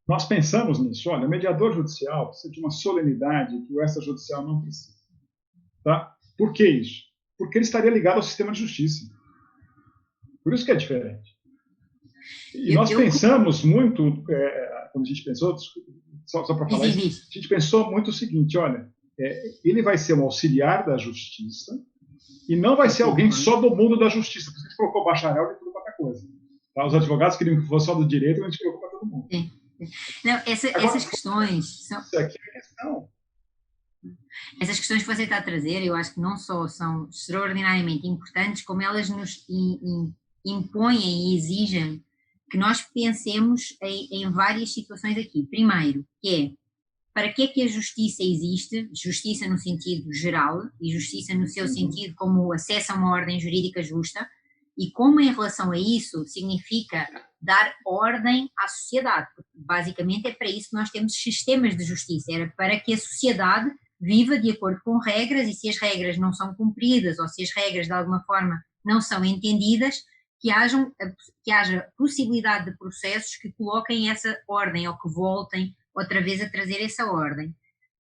Speaker 2: nós pensamos nisso. Olha, o mediador judicial precisa de uma solenidade que o extrajudicial não precisa. Tá? Por que isso? Porque ele estaria ligado ao sistema de justiça. Por isso que é diferente. E nós pensamos muito, quando a gente pensou, só para falar isso, a gente pensou muito o seguinte, olha, ele vai ser um auxiliar da justiça e não vai ser alguém só do mundo da justiça, porque a gente colocou bacharel e tudo para outra coisa. Tá? Os advogados queriam que fosse só do direito, a gente colocou para todo mundo.
Speaker 1: Não, essas questões...
Speaker 2: Isso aqui é a questão.
Speaker 1: Essas questões que você está a trazer, eu acho que não só são extraordinariamente importantes, como elas nos impõem e exigem que nós pensemos em várias situações aqui. Primeiro, que é, para que é que a justiça existe? Justiça no sentido geral, e justiça no seu sentido como acesso a uma ordem jurídica justa, e como em relação a isso significa dar ordem à sociedade. Basicamente é para isso que nós temos sistemas de justiça, era para que a sociedade viva de acordo com regras, e se as regras não são cumpridas, ou se as regras de alguma forma não são entendidas, que haja possibilidade de processos que coloquem essa ordem, ou que voltem outra vez a trazer essa ordem.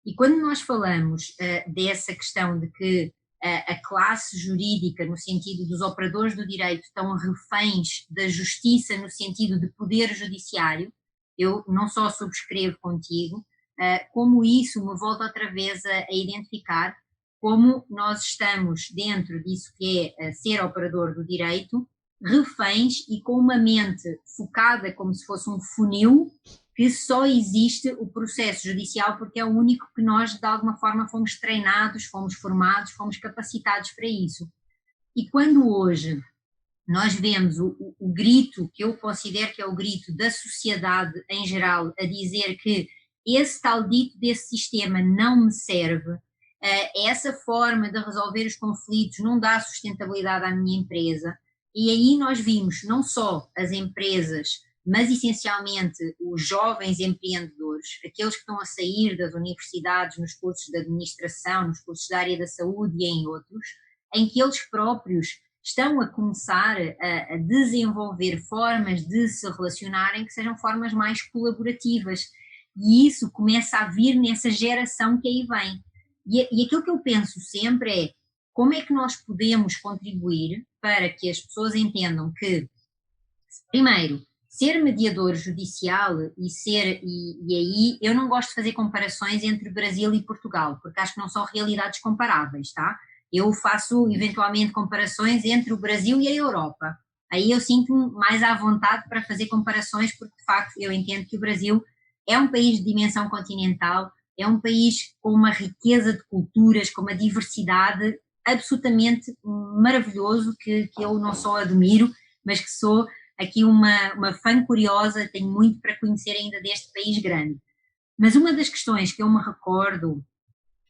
Speaker 1: E quando nós falamos dessa questão de que a classe jurídica, no sentido dos operadores do direito, estão reféns da justiça no sentido de poder judiciário, eu não só subscrevo contigo, como isso me volta outra vez a identificar como nós estamos dentro disso que é ser operador do direito, reféns e com uma mente focada como se fosse um funil, que só existe o processo judicial porque é o único que nós de alguma forma fomos treinados, fomos formados, fomos capacitados para isso. E quando hoje nós vemos o grito, que eu considero que é o grito da sociedade em geral, a dizer que esse tal dito desse sistema não me serve, essa forma de resolver os conflitos não dá sustentabilidade à minha empresa, e aí nós vimos não só as empresas, mas essencialmente os jovens empreendedores, aqueles que estão a sair das universidades nos cursos de administração, nos cursos da área da saúde e em outros, em que eles próprios estão a começar a desenvolver formas de se relacionarem que sejam formas mais colaborativas. E isso começa a vir nessa geração que aí vem. E aquilo que eu penso sempre é como é que nós podemos contribuir para que as pessoas entendam que, primeiro, ser mediador judicial e aí eu não gosto de fazer comparações entre Brasil e Portugal, porque acho que não são realidades comparáveis, tá? Eu faço eventualmente comparações entre o Brasil e a Europa. Aí eu sinto-me mais à vontade para fazer comparações, porque de facto eu entendo que o Brasil é um país de dimensão continental, é um país com uma riqueza de culturas, com uma diversidade absolutamente maravilhoso, que eu não só admiro, mas que sou aqui uma fã curiosa, tenho muito para conhecer ainda deste país grande. Mas uma das questões que eu me recordo,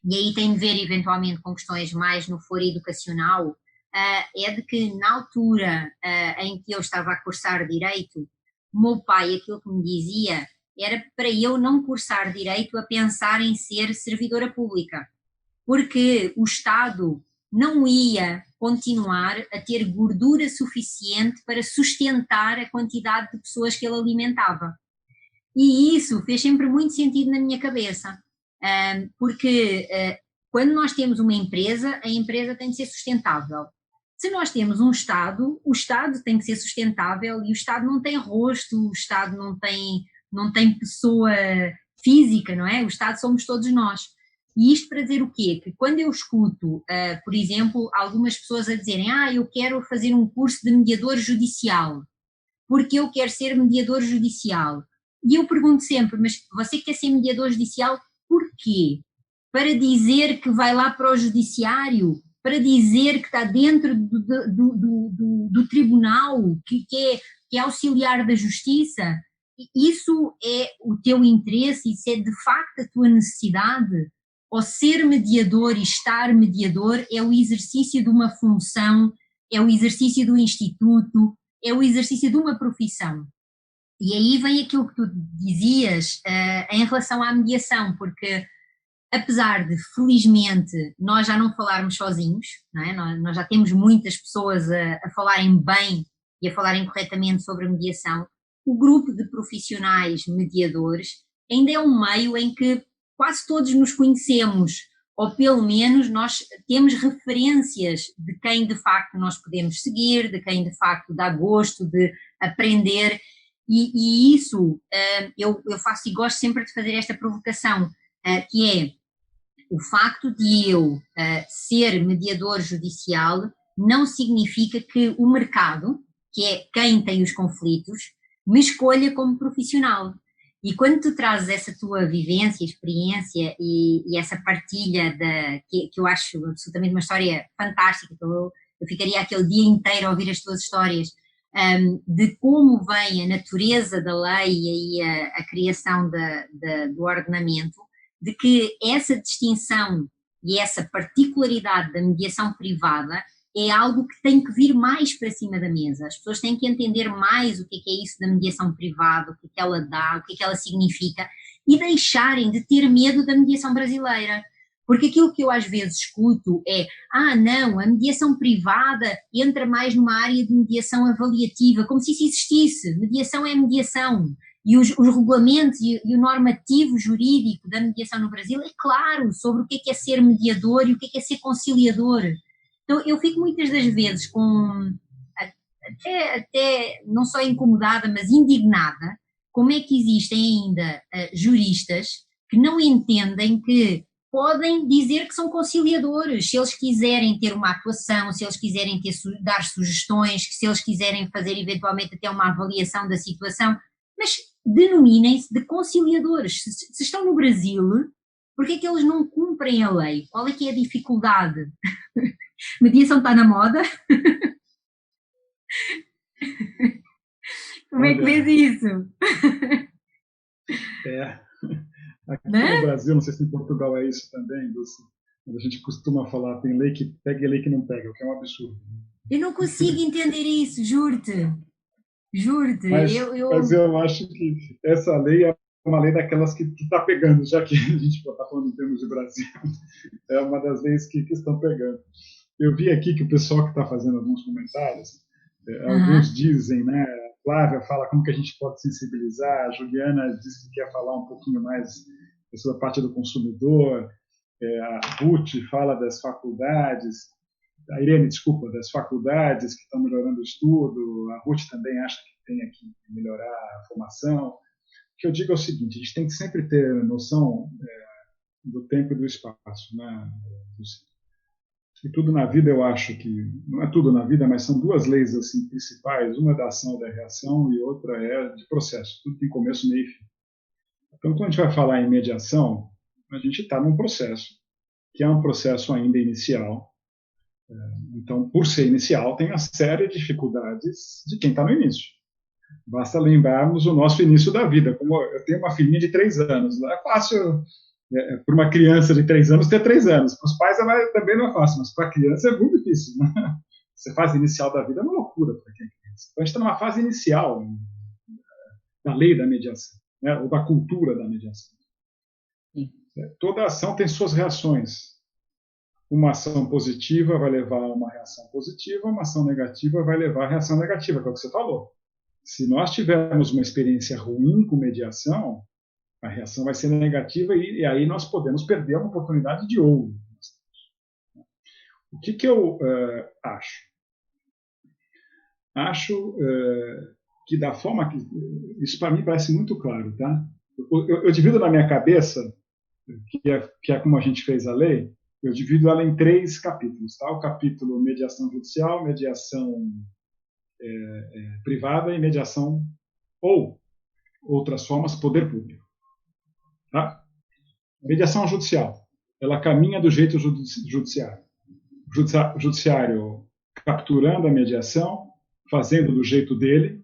Speaker 1: e aí tem de ver eventualmente com questões mais no foro educacional, é de que na altura em que eu estava a cursar Direito, o meu pai, aquilo que me dizia, era para eu não cursar Direito a pensar em ser servidora pública, porque o Estado não ia continuar a ter gordura suficiente para sustentar a quantidade de pessoas que ele alimentava. E isso fez sempre muito sentido na minha cabeça, porque quando nós temos uma empresa, a empresa tem de ser sustentável. Se nós temos um Estado, o Estado tem que ser sustentável e o Estado não tem rosto, o Estado não tem pessoa física, não é? O Estado somos todos nós. E isto para dizer o quê? Que quando eu escuto, por exemplo, algumas pessoas a dizerem eu quero fazer um curso de mediador judicial, porque eu quero ser mediador judicial. E eu pergunto sempre, mas você quer ser mediador judicial porquê? Para dizer que vai lá para o judiciário? Para dizer que está dentro do tribunal, que é auxiliar da justiça? Isso é o teu interesse? Isso é de facto a tua necessidade? Ou ser mediador e estar mediador é o exercício de uma função, é o exercício do instituto, é o exercício de uma profissão? E aí vem aquilo que tu dizias em relação à mediação, porque apesar de, felizmente, nós já não falarmos sozinhos, não é? Nós já temos muitas pessoas a falarem bem e a falarem corretamente sobre a mediação, o grupo de profissionais mediadores ainda é um meio em que quase todos nos conhecemos, ou pelo menos nós temos referências de quem de facto nós podemos seguir, de quem de facto dá gosto de aprender, e isso eu faço e gosto sempre de fazer esta provocação, que é o facto de eu ser mediador judicial não significa que o mercado, que é quem tem os conflitos, me escolha como profissional. E quando tu trazes essa tua vivência, experiência e essa partilha que eu acho absolutamente uma história fantástica, eu ficaria aquele dia inteiro a ouvir as tuas histórias, de como vem a natureza da lei e a criação do ordenamento, de que essa distinção e essa particularidade da mediação privada é algo que tem que vir mais para cima da mesa. As pessoas têm que entender mais o que é isso da mediação privada, o que é que ela dá, o que é que ela significa, e deixarem de ter medo da mediação brasileira. Porque aquilo que eu às vezes escuto é, não, a mediação privada entra mais numa área de mediação avaliativa, como se isso existisse. Mediação é mediação. E os regulamentos e o normativo jurídico da mediação no Brasil é claro sobre o que é ser mediador e o que é ser conciliador. Então eu fico muitas das vezes até não só incomodada, mas indignada, como é que existem ainda juristas que não entendem que podem dizer que são conciliadores, se eles quiserem ter uma atuação, se eles quiserem dar sugestões, se eles quiserem fazer eventualmente até uma avaliação da situação, mas denominem-se de conciliadores. Se estão no Brasil, porque é que eles não cumprem a lei? Qual é que é a dificuldade? Mediação está na moda? Como é que vês isso?
Speaker 2: Aqui no Brasil, não sei se em Portugal é isso também, Dulce, mas a gente costuma falar, tem lei que pega e lei que não pega, o que é um absurdo.
Speaker 1: Eu não consigo entender isso, juro-te. Juro-te.
Speaker 2: Mas eu acho que essa lei é uma lei daquelas que está pegando, já que a gente está falando em termos de Brasil, é uma das leis que estão pegando. eu vi aqui que o pessoal que está fazendo alguns comentários, alguns dizem, né? A Flávia fala como que a gente pode sensibilizar, a Juliana disse que quer falar um pouquinho mais sobre a parte do consumidor, a Ruth fala das faculdades, a Irene, desculpa, das faculdades que estão melhorando o estudo, a Ruth também acha que tem que melhorar a formação. O que eu digo é o seguinte, a gente tem que sempre ter noção do tempo e do espaço, né? E tudo na vida, eu acho que, não é tudo na vida, mas são duas leis assim, principais, uma é da ação e da reação e outra é de processo, tudo tem começo, meio e fim. Então, quando a gente vai falar em mediação, a gente está num processo, que é um processo ainda inicial. Então, por ser inicial, tem uma série de dificuldades de quem está no início. Basta lembrarmos o nosso início da vida. Como eu tenho uma filhinha de 3 anos, não é fácil para uma criança de 3 anos ter 3 anos. Para os pais também não é fácil, mas para a criança é muito difícil. Né? Essa fase inicial da vida é uma loucura para quem é criança. Então, a gente está numa fase inicial da lei da mediação, né? Ou da cultura da mediação. Toda ação tem suas reações. Uma ação positiva vai levar a uma reação positiva, uma ação negativa vai levar a reação negativa, que é o que você falou. Se nós tivermos uma experiência ruim com mediação, a reação vai ser negativa e aí nós podemos perder uma oportunidade de ouro. O que eu acho? Acho que da forma que... Isso para mim parece muito claro, tá? Eu divido na minha cabeça, que é como a gente fez a lei, eu divido ela em 3 capítulos, tá? O capítulo mediação judicial, mediação privada e mediação, ou outras formas, poder público. Tá? Mediação judicial, ela caminha do jeito judiciário. Judiciário capturando a mediação, fazendo do jeito dele,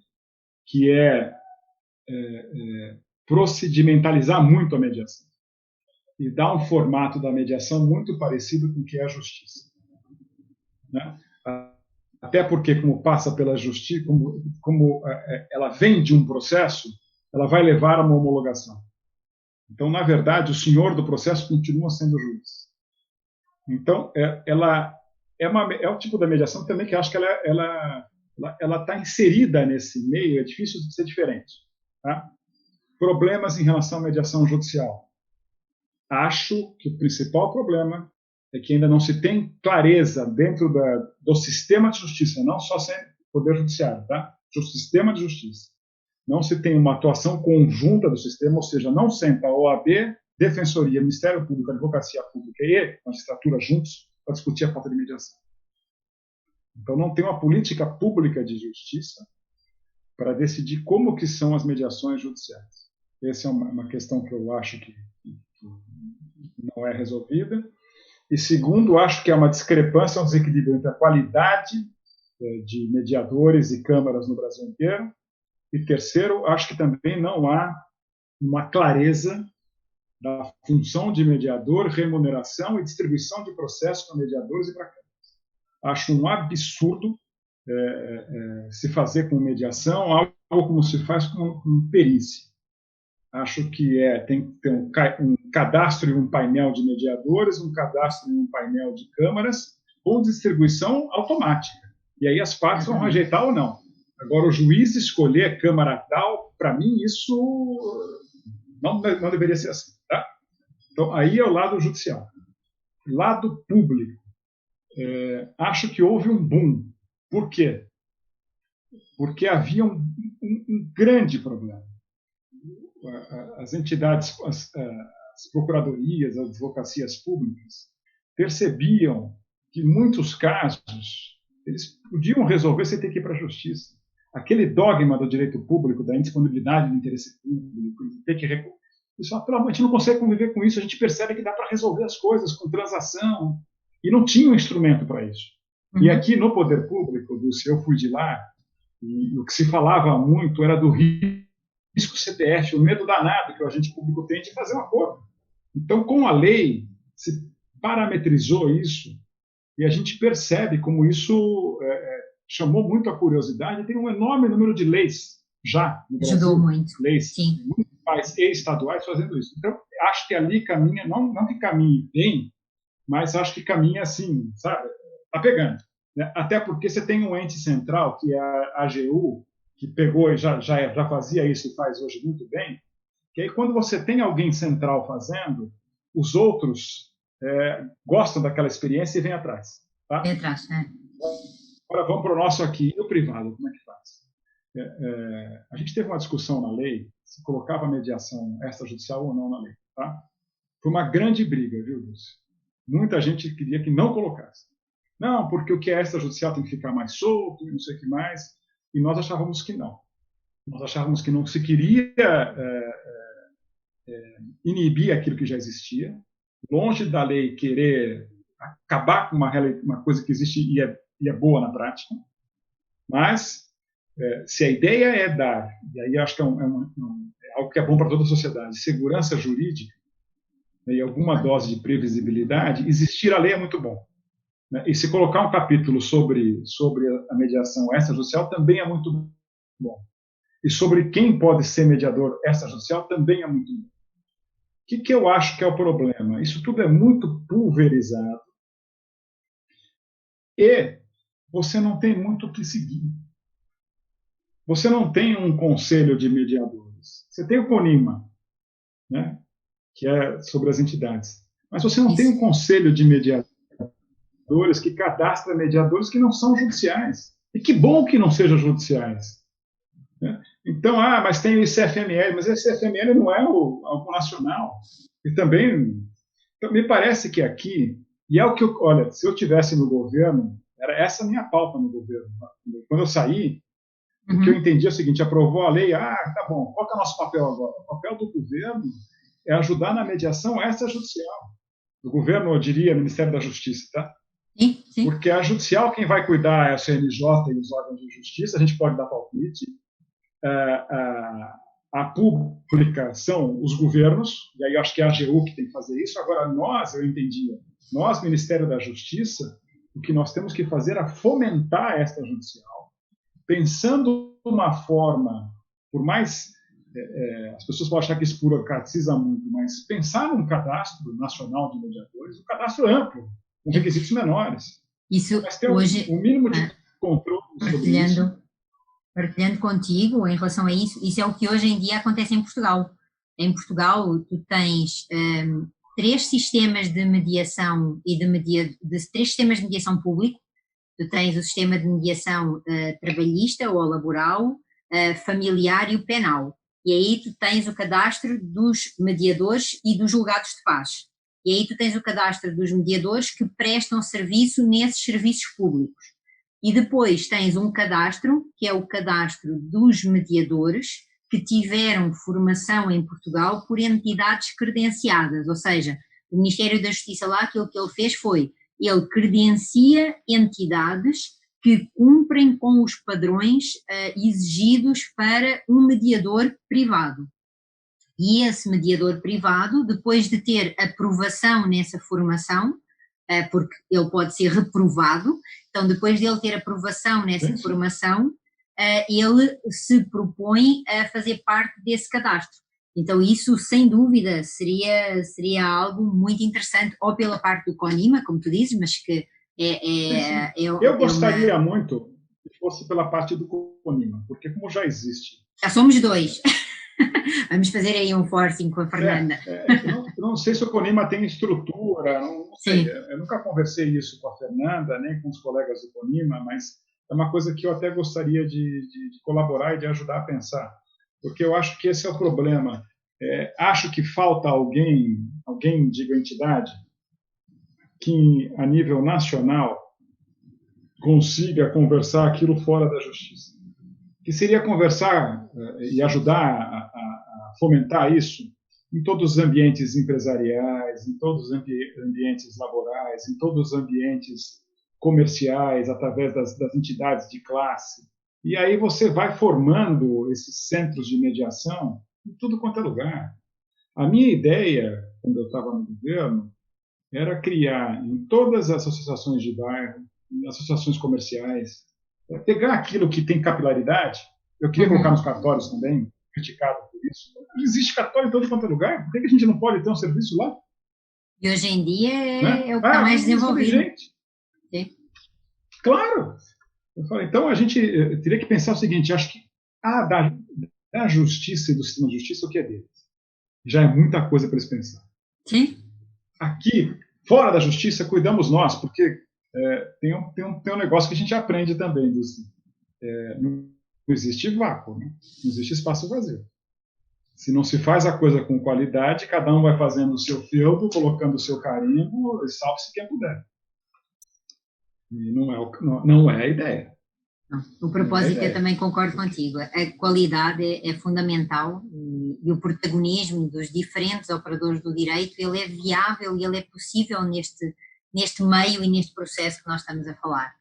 Speaker 2: que é procedimentalizar muito a mediação. E dá um formato da mediação muito parecido com o que é a justiça. Né? Até porque, como passa pela justiça, como ela vem de um processo, ela vai levar a uma homologação. Então, na verdade, o senhor do processo continua sendo o juiz. Então, ela é o tipo da mediação também que eu acho que ela está inserida nesse meio, é difícil de ser diferente. Tá? Problemas em relação à mediação judicial. Acho que o principal problema é que ainda não se tem clareza dentro do sistema de justiça, não só sem poder judiciário, tá? Do sistema de justiça. Não se tem uma atuação conjunta do sistema, ou seja, não senta a OAB, Defensoria, Ministério Público, Advocacia Pública e magistratura juntos para discutir a falta de mediação. Então, não tem uma política pública de justiça para decidir como que são as mediações judiciais. Essa é uma questão que eu acho que não é resolvida. E segundo, acho que há uma discrepância, um desequilíbrio entre a qualidade de mediadores e câmaras no Brasil inteiro. E terceiro, acho que também não há uma clareza da função de mediador, remuneração e distribuição de processos para mediadores e para câmaras. Acho um absurdo se fazer com mediação algo como se faz com perícia. Acho que tem que ter um cadastro e um painel de mediadores, um cadastro e um painel de câmaras, com distribuição automática. E aí as partes vão rejeitar ou não. Agora, o juiz escolher câmara tal, para mim, isso não deveria ser assim. Tá? Então, aí é o lado judicial. Lado público. Acho que houve um boom. Por quê? Porque havia um grande problema. As entidades, as procuradorias, as advocacias públicas percebiam que, em muitos casos, eles podiam resolver sem ter que ir para a justiça. Aquele dogma do direito público, da indisponibilidade do interesse público, de ter que recorrer. A gente não consegue conviver com isso, a gente percebe que dá para resolver as coisas com transação, e não tinha um instrumento para isso. E aqui no poder público, eu fui de lá, e o que se falava muito era do risco CPF, o medo danado que o agente público tem de fazer um acordo. Então, com a lei, se parametrizou isso, e a gente percebe como isso chamou muito a curiosidade. Tem um enorme número de leis já no Brasil.
Speaker 1: Ajudou muito.
Speaker 2: Leis
Speaker 1: Sim.
Speaker 2: municipais e estaduais fazendo isso. Então, acho que ali caminha, não que caminhe bem, mas acho que caminha assim, sabe? Tá pegando, né? Até porque você tem um ente central, que é a AGU, que pegou e já fazia isso e faz hoje muito bem, que aí quando você tem alguém central fazendo, os outros gostam daquela experiência e vêm atrás. Tá?
Speaker 1: Atrás, né?
Speaker 2: Agora vamos para o nosso aqui, e o privado, como é que faz? A gente teve uma discussão na lei, se colocava a mediação extrajudicial ou não na lei. Tá? Foi uma grande briga, viu, Lúcio? Muita gente queria que não colocasse. Não, porque o que é extrajudicial tem que ficar mais solto, e não sei o que mais, e nós achávamos que não. Nós achávamos que não se queria inibir aquilo que já existia, longe da lei querer acabar com uma coisa que existe e é boa na prática, mas se a ideia é dar, e aí acho que é algo que é bom para toda a sociedade, segurança jurídica, né, e alguma dose de previsibilidade, existir a lei é muito bom. Né? E se colocar um capítulo sobre a mediação extrajudicial também é muito bom. E sobre quem pode ser mediador extrajudicial também é muito bom. O que eu acho que é o problema? Isso tudo é muito pulverizado e você não tem muito o que seguir. Você não tem um conselho de mediadores. Você tem o CONIMA, né, que é sobre as entidades. Mas você não tem um conselho de mediadores que cadastra mediadores que não são judiciais. E que bom que não sejam judiciais. Né? Então, mas tem o ICFML, mas esse ICFML não é algo nacional. E também, me parece que aqui, e é o que olha, se eu tivesse no governo, era essa a minha pauta no governo. Quando eu saí, o que eu entendi é o seguinte: aprovou a lei, tá bom, qual que é o nosso papel agora? O papel do governo é ajudar na mediação extrajudicial. Do governo, eu diria, Ministério da Justiça, tá?
Speaker 1: Sim, sim.
Speaker 2: Porque a judicial, quem vai cuidar é a CNJ e os órgãos de justiça, a gente pode dar palpite. A pública são os governos, e aí eu acho que é a AGU que tem que fazer isso. Agora, eu entendia, Ministério da Justiça, o que nós temos que fazer é fomentar esta judicial, pensando uma forma, por mais as pessoas podem achar que isso burocratiza muito, mas pensar num cadastro nacional de mediadores, um cadastro amplo, com requisitos menores.
Speaker 1: Isso
Speaker 2: mas ter
Speaker 1: hoje,
Speaker 2: um mínimo de controle sobre isso.
Speaker 1: Partilhando contigo em relação a isso é o que hoje em dia acontece em Portugal. Em Portugal, tu tens 3 sistemas de mediação três sistemas de mediação público. Tu tens o sistema de mediação trabalhista ou laboral, familiar e o penal. E aí tu tens o cadastro dos mediadores e dos julgados de paz. E aí tu tens o cadastro dos mediadores que prestam serviço nesses serviços públicos. E depois tens um cadastro, que é o cadastro dos mediadores que tiveram formação em Portugal por entidades credenciadas, ou seja, o Ministério da Justiça lá, aquilo que ele fez foi, ele credencia entidades que cumprem com os padrões exigidos para um mediador privado. E esse mediador privado, depois de ter aprovação nessa formação, porque ele pode ser reprovado, então depois de ele ter aprovação nessa formação, ele se propõe a fazer parte desse cadastro. Então isso, sem dúvida, seria algo muito interessante, ou pela parte do CONIMA, como tu dizes, mas que
Speaker 2: eu gostaria muito que fosse pela parte do CONIMA, porque como já existe...
Speaker 1: Já somos 2. Vamos fazer aí um forcing com a Fernanda.
Speaker 2: Não sei se o CONIMA tem estrutura, não sei. Eu nunca conversei isso com a Fernanda, nem com os colegas do CONIMA, mas é uma coisa que eu até gostaria de colaborar e de ajudar a pensar, porque eu acho que esse é o problema. Acho que falta alguém, digo entidade, que a nível nacional consiga conversar aquilo fora da justiça. Que seria conversar e ajudar a fomentar isso em todos os ambientes empresariais, em todos os ambientes laborais, em todos os ambientes comerciais, através das entidades de classe. E aí você vai formando esses centros de mediação em tudo quanto é lugar. A minha ideia, quando eu estava no governo, era criar em todas as associações de bairro, em associações comerciais, pegar aquilo que tem capilaridade. Eu queria colocar nos cartórios também, criticado por isso. Existe cartório em todo quanto é lugar, por que a gente não pode ter um serviço lá?
Speaker 1: E hoje em dia é o que está mais desenvolvido.
Speaker 2: Sim. Claro! Eu falei, então a gente teria que pensar o seguinte, acho que da justiça e do sistema de justiça, o que é deles? Já é muita coisa para eles pensar.
Speaker 1: Sim.
Speaker 2: Aqui, fora da justiça, cuidamos nós, porque tem um negócio que a gente aprende também. Não existe vácuo, né? Não existe espaço vazio. Se não se faz a coisa com qualidade, cada um vai fazendo o seu feudo, colocando o seu carimbo, e salve-se quem puder. E não é a ideia.
Speaker 1: O propósito, eu também concordo contigo. A qualidade é fundamental e o protagonismo dos diferentes operadores do direito, ele é viável e ele é possível neste meio e neste processo que nós estamos a falar.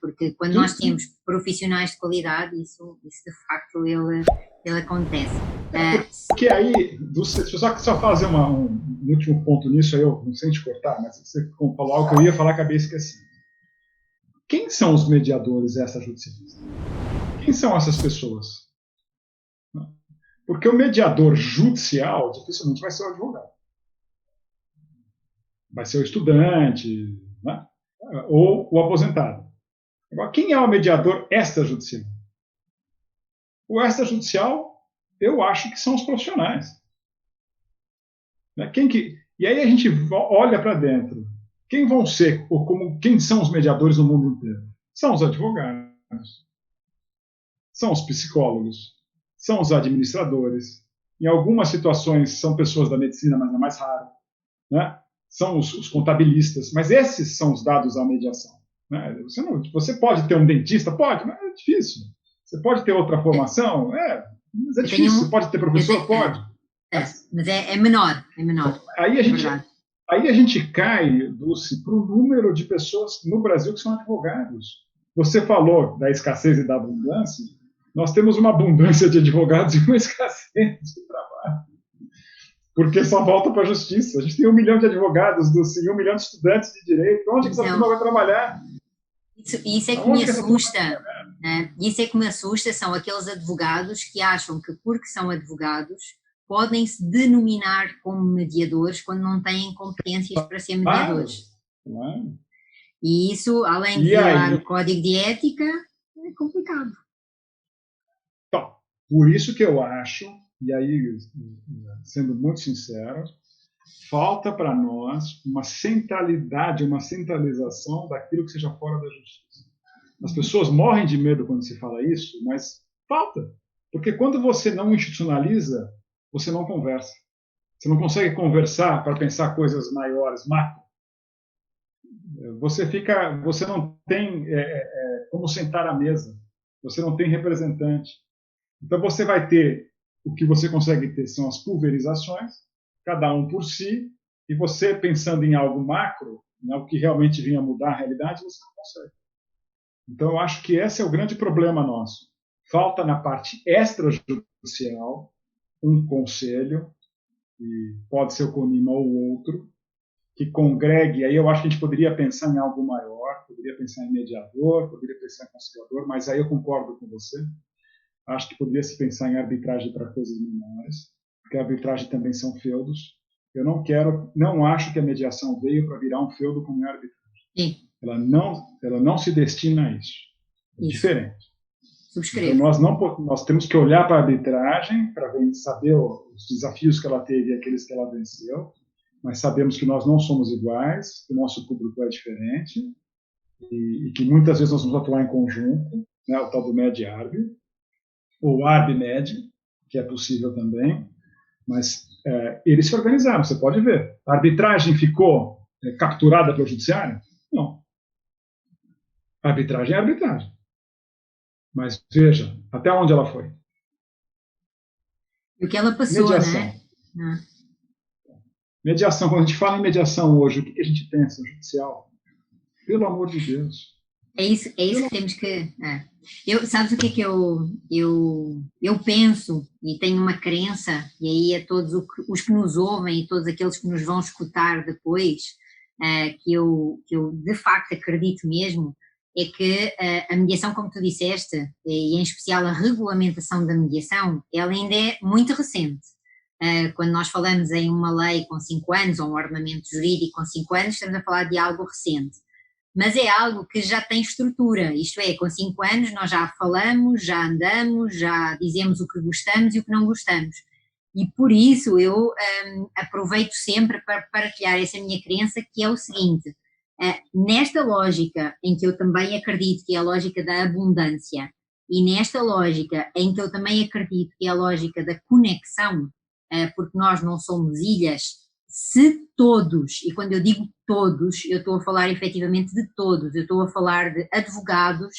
Speaker 1: Porque quando nós temos profissionais de qualidade, isso de facto ele acontece.
Speaker 2: Porque aí, deixa eu só fazer um último ponto nisso, aí eu não sei te cortar, mas você falou algo que eu ia falar, acabei esquecendo. Quem são os mediadores extrajudiciais? Quem são essas pessoas? Porque o mediador judicial dificilmente vai ser o advogado. Vai ser o estudante, né? Ou o aposentado. Agora, quem é o mediador extrajudicial? O extrajudicial, eu acho que são os profissionais. E aí a gente olha para dentro. Quem vão ser, quem são os mediadores no mundo inteiro? São os advogados, são os psicólogos, são os administradores. Em algumas situações são pessoas da medicina, mas é mais raro, né? São os contabilistas, mas esses são os dados à mediação. Né? Você pode ter um dentista? Pode, mas é difícil. Você pode ter outra formação? Mas é difícil. Você pode ter professor? Pode.
Speaker 1: Mas é menor.
Speaker 2: Aí a gente cai, Dulce, para o número de pessoas no Brasil que são advogados. Você falou da escassez e da abundância. Nós temos uma abundância de advogados e uma escassez de trabalho. Porque só volta para a justiça. A gente tem 1 milhão de advogados, Dulce, e 1 milhão de estudantes de direito. Onde que essa turma vai trabalhar?
Speaker 1: Isso é que me assusta. Né? Isso é que me assusta, são aqueles advogados que acham que porque são advogados podem se denominar como mediadores quando não têm competências para ser mediadores.
Speaker 2: Claro.
Speaker 1: E isso, além de violar o código de ética, é complicado.
Speaker 2: Então, por isso que eu acho, e aí, sendo muito sincero, falta para nós uma centralidade, uma centralização daquilo que seja fora da justiça. As pessoas morrem de medo quando se fala isso, mas falta. Porque quando você não institucionaliza, você não conversa. Você não consegue conversar para pensar coisas maiores, macro. Você não tem como sentar à mesa. Você não tem representante. Então você vai ter, o que você consegue ter são as pulverizações, cada um por si, e você pensando em algo macro, né, o que realmente vinha mudar a realidade, você não consegue. Então eu acho que esse é o grande problema nosso. Falta na parte extrajudicial um conselho, e pode ser o CONIMA ou outro, que congregue, aí eu acho que a gente poderia pensar em algo maior, poderia pensar em mediador, poderia pensar em conciliador, mas aí eu concordo com você. Acho que poderia se pensar em arbitragem para coisas menores, porque a arbitragem também são feudos. Eu não acho que a mediação veio para virar um feudo como é a arbitragem.
Speaker 1: Sim.
Speaker 2: Ela não se destina a isso. É diferente.
Speaker 1: Subscrevo.
Speaker 2: Então nós temos que olhar para a arbitragem para saber os desafios que ela teve e aqueles que ela venceu, mas sabemos que nós não somos iguais, que o nosso público é diferente e que muitas vezes nós vamos atuar em conjunto, né, o tal do MED-ARB, ou ARB-MED, que é possível também, mas eles se organizaram, você pode ver. A arbitragem ficou capturada pelo judiciário? Não. A arbitragem é arbitragem. Mas veja, até onde ela foi.
Speaker 1: O que ela passou,
Speaker 2: mediação.
Speaker 1: Né?
Speaker 2: Mediação, quando a gente fala em mediação hoje, o que a gente pensa? Judicial. Pelo amor de Deus.
Speaker 1: É isso que temos que... sabes o que é que eu penso e tenho uma crença, e aí a todos os que nos ouvem e todos aqueles que nos vão escutar depois, que eu de facto acredito mesmo, é que a mediação, como tu disseste, e em especial a regulamentação da mediação, ela ainda é muito recente. Quando nós falamos em uma lei com 5 anos, ou um ordenamento jurídico com 5 anos, estamos a falar de algo recente. mas é algo que já tem estrutura, isto é, com 5 anos nós já falamos, já andamos, já dizemos o que gostamos e o que não gostamos. E por isso eu aproveito sempre para partilhar essa minha crença, que é o seguinte: nesta lógica em que eu também acredito que é a lógica da abundância, e nesta lógica em que eu também acredito que é a lógica da conexão, porque nós não somos ilhas, se todos, e quando eu digo todos, eu estou a falar efetivamente de todos, eu estou a falar de advogados,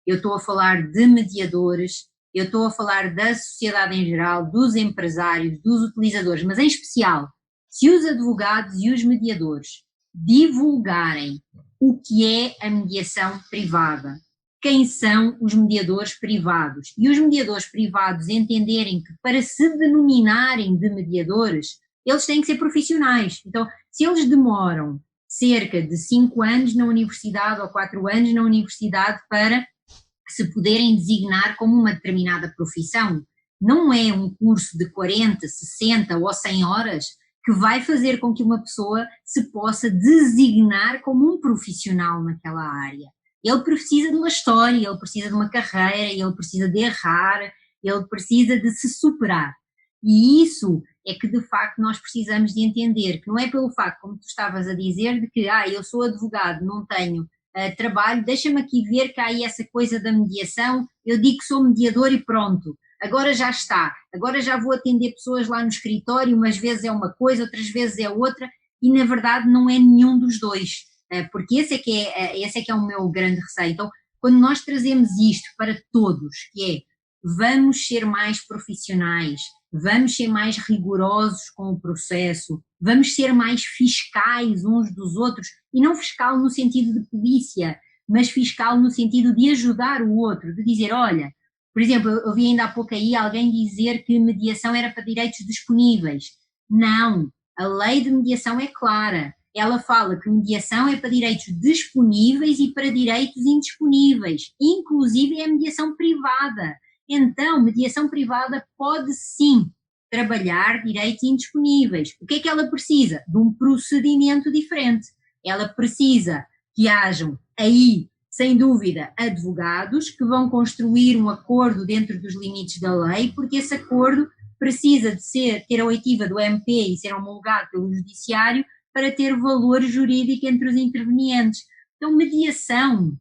Speaker 1: eu estou a falar de mediadores, eu estou a falar da sociedade em geral, dos empresários, dos utilizadores, mas em especial, se os advogados e os mediadores divulgarem o que é a mediação privada, quem são os mediadores privados, e os mediadores privados entenderem que para se denominarem de mediadores, eles têm que ser profissionais. Então, se eles demoram cerca de 5 anos na universidade ou 4 anos na universidade para se poderem designar como uma determinada profissão, não é um curso de 40, 60 ou 100 horas que vai fazer com que uma pessoa se possa designar como um profissional naquela área. Ele precisa de uma história, ele precisa de uma carreira, ele precisa de errar, ele precisa de se superar. E isso é que de facto nós precisamos de entender, que não é pelo facto, como tu estavas a dizer, de que eu sou advogado, não tenho trabalho, deixa-me aqui ver que há aí essa coisa da mediação, eu digo que sou mediador e pronto, agora já está, agora já vou atender pessoas lá no escritório, umas vezes é uma coisa, outras vezes é outra, e na verdade não é nenhum dos dois, porque esse é que é o meu grande receio. Então, quando nós trazemos isto para todos, que é, vamos ser mais profissionais, vamos ser mais rigorosos com o processo, vamos ser mais fiscais uns dos outros, e não fiscal no sentido de polícia, mas fiscal no sentido de ajudar o outro, de dizer, olha, por exemplo, eu vi ainda há pouco aí alguém dizer que mediação era para direitos disponíveis. Não, a lei de mediação é clara. Ela fala que mediação é para direitos disponíveis e para direitos indisponíveis, inclusive é a mediação privada. Então, mediação privada pode sim trabalhar direitos indisponíveis. O que é que ela precisa? De um procedimento diferente. Ela precisa que hajam aí, sem dúvida, advogados que vão construir um acordo dentro dos limites da lei, porque esse acordo precisa de ter a oitiva do MP e ser homologado pelo judiciário para ter valor jurídico entre os intervenientes. Então, mediação,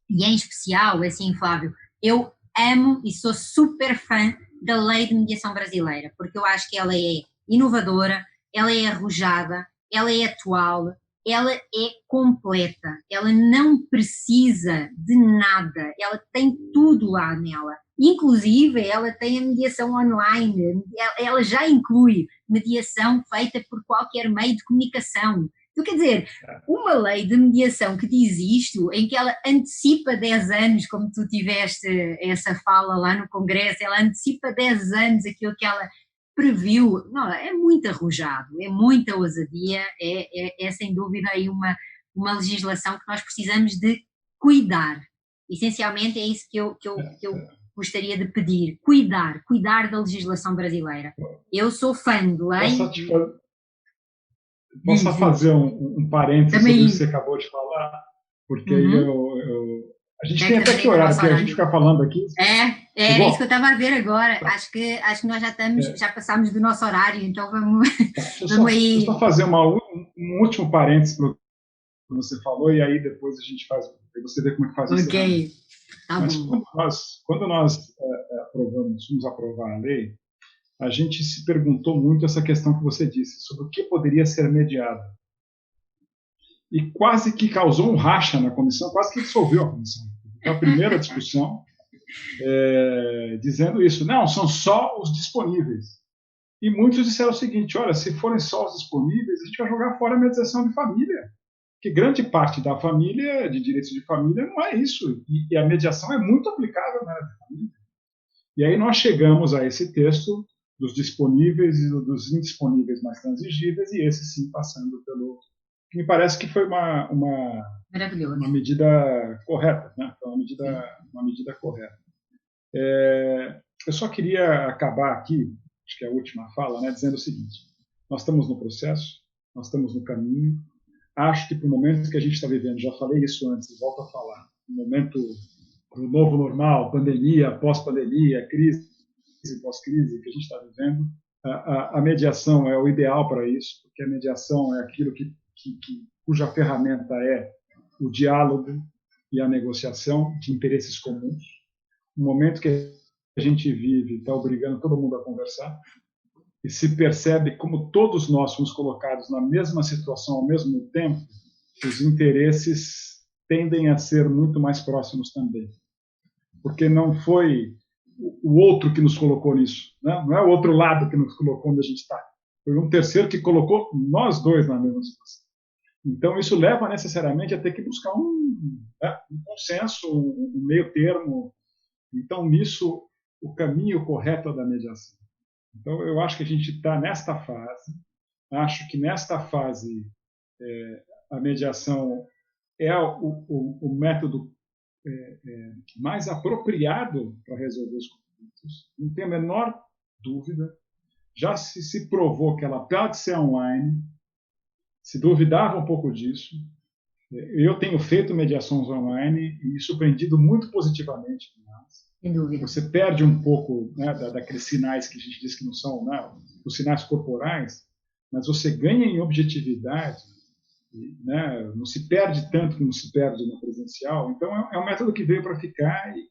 Speaker 1: e em especial, assim, Flávio, eu amo e sou super fã da lei de mediação brasileira, porque eu acho que ela é inovadora, ela é arrojada, ela é atual, ela é completa, ela não precisa de nada, ela tem tudo lá nela. Inclusive, ela tem a mediação online, ela já inclui mediação feita por qualquer meio de comunicação. Então, quer dizer, uma lei de mediação que diz isto, em que ela antecipa 10 anos, como tu tiveste essa fala lá no Congresso, ela antecipa 10 anos aquilo que ela previu, não, é muito arrojado, é muita ousadia, é sem dúvida aí uma legislação que nós precisamos de cuidar. Essencialmente é isso que eu gostaria de pedir, cuidar da legislação brasileira. Eu sou fã de lei.
Speaker 2: Posso fazer um parênteses sobre isso que você acabou de falar? Porque aí a gente tem até que olhar, porque a gente fica falando aqui.
Speaker 1: É isso que eu estava a ver agora. Acho que nós já passámos do nosso horário, então vamos, vamos aí.
Speaker 2: Deixa eu só fazer um último parênteses para o que você falou, e aí depois a gente faz, você vê como é que faz isso.
Speaker 1: Ok. Tá
Speaker 2: Mas
Speaker 1: bom.
Speaker 2: quando nós fomos aprovar a lei, a gente se perguntou muito essa questão que você disse, sobre o que poderia ser mediado. E quase que causou um racha na comissão, quase que dissolveu a comissão. Foi a primeira discussão dizendo isso. Não, são só os disponíveis. E muitos disseram o seguinte, olha, se forem só os disponíveis, a gente vai jogar fora a mediação de família. Porque grande parte da família, de direitos de família, não é isso. E a mediação é muito aplicável na área de família. E aí nós chegamos a esse texto dos disponíveis e dos indisponíveis mais transigíveis, e esse sim passando pelo... que me parece que foi uma medida correta, né? Foi uma medida correta. Eu só queria acabar aqui, acho que é a última fala, né, dizendo o seguinte: nós estamos no processo, nós estamos no caminho, acho que para o momento que a gente está vivendo, já falei isso antes, volto a falar, o momento do novo normal, pandemia, pós-pandemia, crise, pós-crise que a gente está vivendo, a mediação é o ideal para isso, porque a mediação é aquilo cuja ferramenta é o diálogo e a negociação de interesses comuns. No momento que a gente vive, está obrigando todo mundo a conversar, e se percebe como todos nós fomos colocados na mesma situação ao mesmo tempo, os interesses tendem a ser muito mais próximos também. Porque não foi o outro que nos colocou nisso, né? Não é o outro lado que nos colocou onde a gente está. Foi um terceiro que colocou nós dois na mesma situação. Então, isso leva necessariamente a ter que buscar um consenso, um meio termo. Então, nisso, o caminho correto é da mediação. Então, eu acho que a gente está nesta fase. Acho que nesta fase a mediação é o método mais apropriado para resolver os conflitos. Não tem a menor dúvida. Já se provou que ela pode ser online. Se duvidava um pouco disso. Eu tenho feito mediações online e me surpreendido muito positivamente com elas.
Speaker 1: Sem dúvida.
Speaker 2: Você perde um pouco, né, daqueles sinais que a gente diz que não são, né, os sinais corporais, mas você ganha em objetividade, né, não se perde tanto como se perde no presencial. Então, é um método que veio para ficar e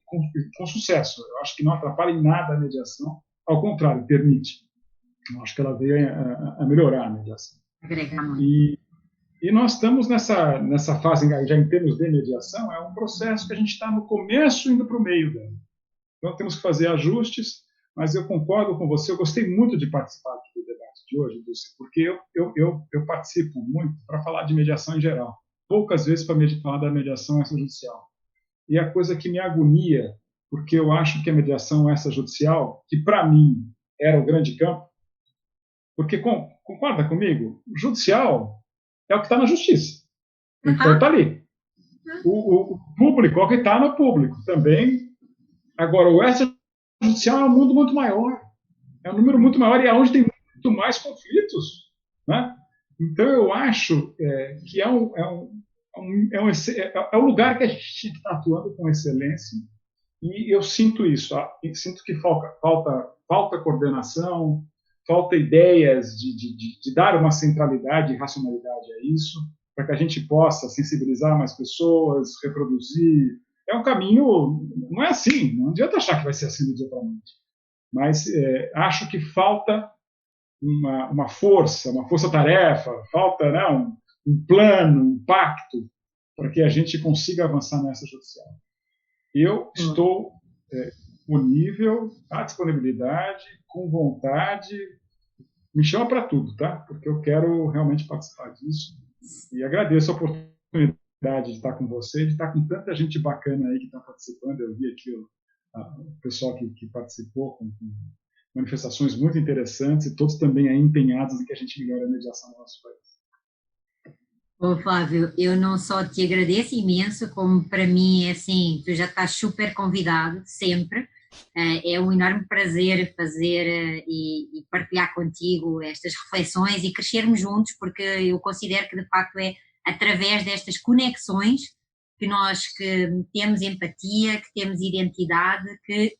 Speaker 2: com sucesso. Eu acho que não atrapalha em nada a mediação, ao contrário, permite. Eu acho que ela veio a melhorar a mediação. E nós estamos nessa fase, já em termos de mediação, é um processo que a gente está no começo indo para o meio dela. Então, temos que fazer ajustes, mas eu concordo com você, eu gostei muito de participar aqui do debate de hoje, Dulce, porque eu participo muito para falar de mediação em geral, poucas vezes para falar da mediação extrajudicial. E a coisa que me agonia, porque eu acho que a mediação extrajudicial, que para mim era o grande campo, porque concorda comigo? O judicial é o que está na justiça. Então está ali. O público é o que está no público também. Agora, o extrajudicial é um mundo muito maior. É um número muito maior e é onde tem muito mais conflitos. Né? Então, eu acho que é o lugar que a gente está atuando com excelência. E eu sinto isso. Sinto que falta coordenação, falta ideias de dar uma centralidade e racionalidade a isso, para que a gente possa sensibilizar mais pessoas, reproduzir. É um caminho, não é assim, não adianta achar que vai ser assim do dia para a noite. Mas acho que falta uma força-tarefa, falta, né, um plano, um pacto, para que a gente consiga avançar nessa judicial. Eu estou disponível, à disponibilidade, com vontade, me chama para tudo, tá? Porque eu quero realmente participar disso e agradeço a oportunidade de estar com você, de estar com tanta gente bacana aí que está participando. Eu vi aqui o pessoal que participou com manifestações muito interessantes e todos também aí empenhados em que a gente melhore a mediação no nosso país.
Speaker 1: Ô, Flávio, eu não só te agradeço imenso, como para mim é assim, tu já estás super convidado, sempre. É um enorme prazer fazer e partilhar contigo estas reflexões e crescermos juntos, porque eu considero que de facto é através destas conexões que nós que temos empatia, que temos identidade, que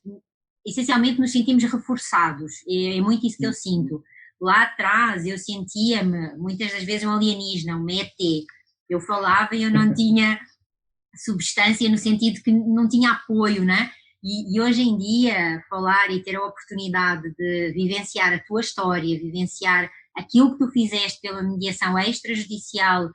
Speaker 1: essencialmente nos sentimos reforçados. É muito isso que eu sinto. Lá atrás eu sentia-me muitas das vezes um alienígena, um ET. Eu falava e eu não tinha substância no sentido que não tinha apoio, né? E hoje em dia falar e ter a oportunidade de vivenciar a tua história, vivenciar aquilo que tu fizeste pela mediação extrajudicial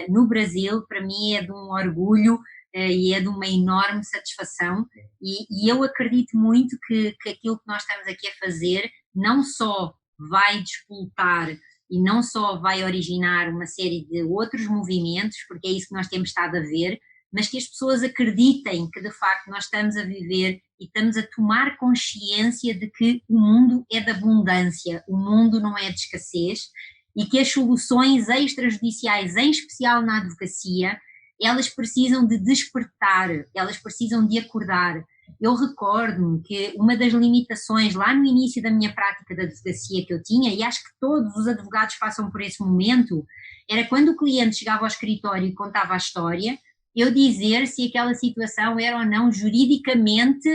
Speaker 1: no Brasil, para mim é de um orgulho e é de uma enorme satisfação e eu acredito muito que aquilo que nós estamos aqui a fazer não só vai despoltar e não só vai originar uma série de outros movimentos, porque é isso que nós temos estado a ver, mas que as pessoas acreditem que de facto nós estamos a viver e estamos a tomar consciência de que o mundo é de abundância, o mundo não é de escassez e que as soluções extrajudiciais, em especial na advocacia, elas precisam de despertar, elas precisam de acordar eu recordo-me que uma das limitações lá no início da minha prática de advocacia que eu tinha, e acho que todos os advogados passam por esse momento, era quando o cliente chegava ao escritório e contava a história, eu dizer se aquela situação era ou não juridicamente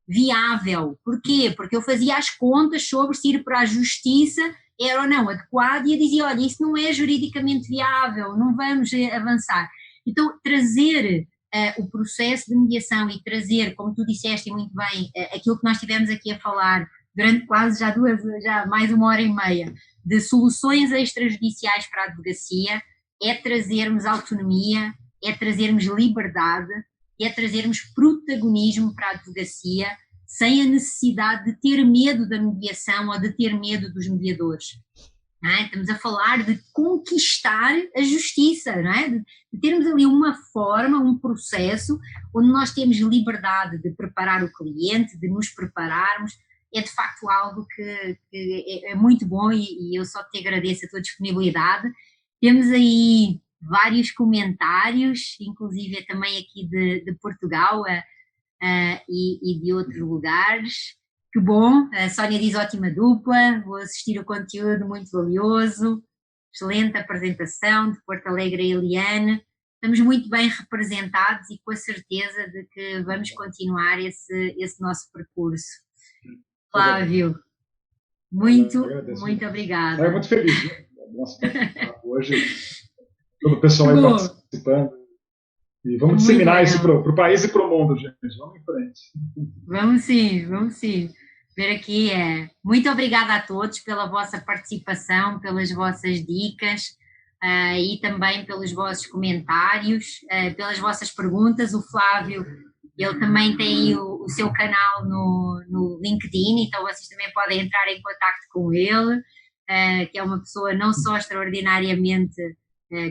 Speaker 1: viável. Porquê? Porque eu fazia as contas sobre se ir para a justiça era ou não adequado e eu dizia, olha, isso não é juridicamente viável, não vamos avançar. Então, trazer o processo de mediação e trazer, como tu disseste muito bem, aquilo que nós tivemos aqui a falar durante quase já mais 1h30, de soluções extrajudiciais para a advocacia, é trazermos autonomia, é trazermos liberdade, é trazermos protagonismo para a advocacia, sem a necessidade de ter medo da mediação ou de ter medo dos mediadores. Não é? Estamos a falar de conquistar a justiça, não é? De termos ali uma forma, um processo onde nós temos liberdade de preparar o cliente, de nos prepararmos, é de facto algo que é muito bom e eu só te agradeço a tua disponibilidade. Temos aí vários comentários, inclusive também aqui de Portugal e de outros lugares. Que bom, a Sónia diz ótima dupla, vou assistir o conteúdo, muito valioso, excelente apresentação de Porto Alegre e Eliane, estamos muito bem representados e com a certeza de que vamos continuar esse nosso percurso. Flávio, muito obrigada.
Speaker 2: Eu muito feliz, né? Nossa, hoje todo o pessoal aí participando. E vamos disseminar isso para o país e para o mundo, gente. Vamos em frente.
Speaker 1: Vamos sim. Ver aqui muito obrigada a todos pela vossa participação, pelas vossas dicas e também pelos vossos comentários, pelas vossas perguntas. O Flávio, ele também tem o seu canal no LinkedIn, então vocês também podem entrar em contato com ele, que é uma pessoa não só extraordinariamente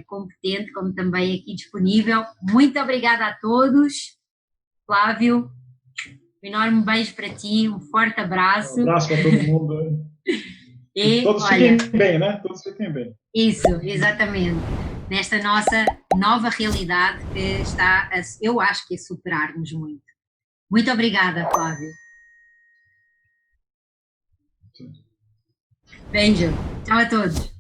Speaker 1: competente, como também aqui disponível. Muito obrigada a todos. Flávio, um enorme beijo para ti, um forte abraço.
Speaker 2: Um abraço para todo mundo.
Speaker 1: E,
Speaker 2: todos fiquem bem, né? Todos fiquem bem.
Speaker 1: Isso, exatamente. Nesta nossa nova realidade que está, eu acho que a superar-nos muito. Muito obrigada, Flávio. Beijo. Tchau a todos.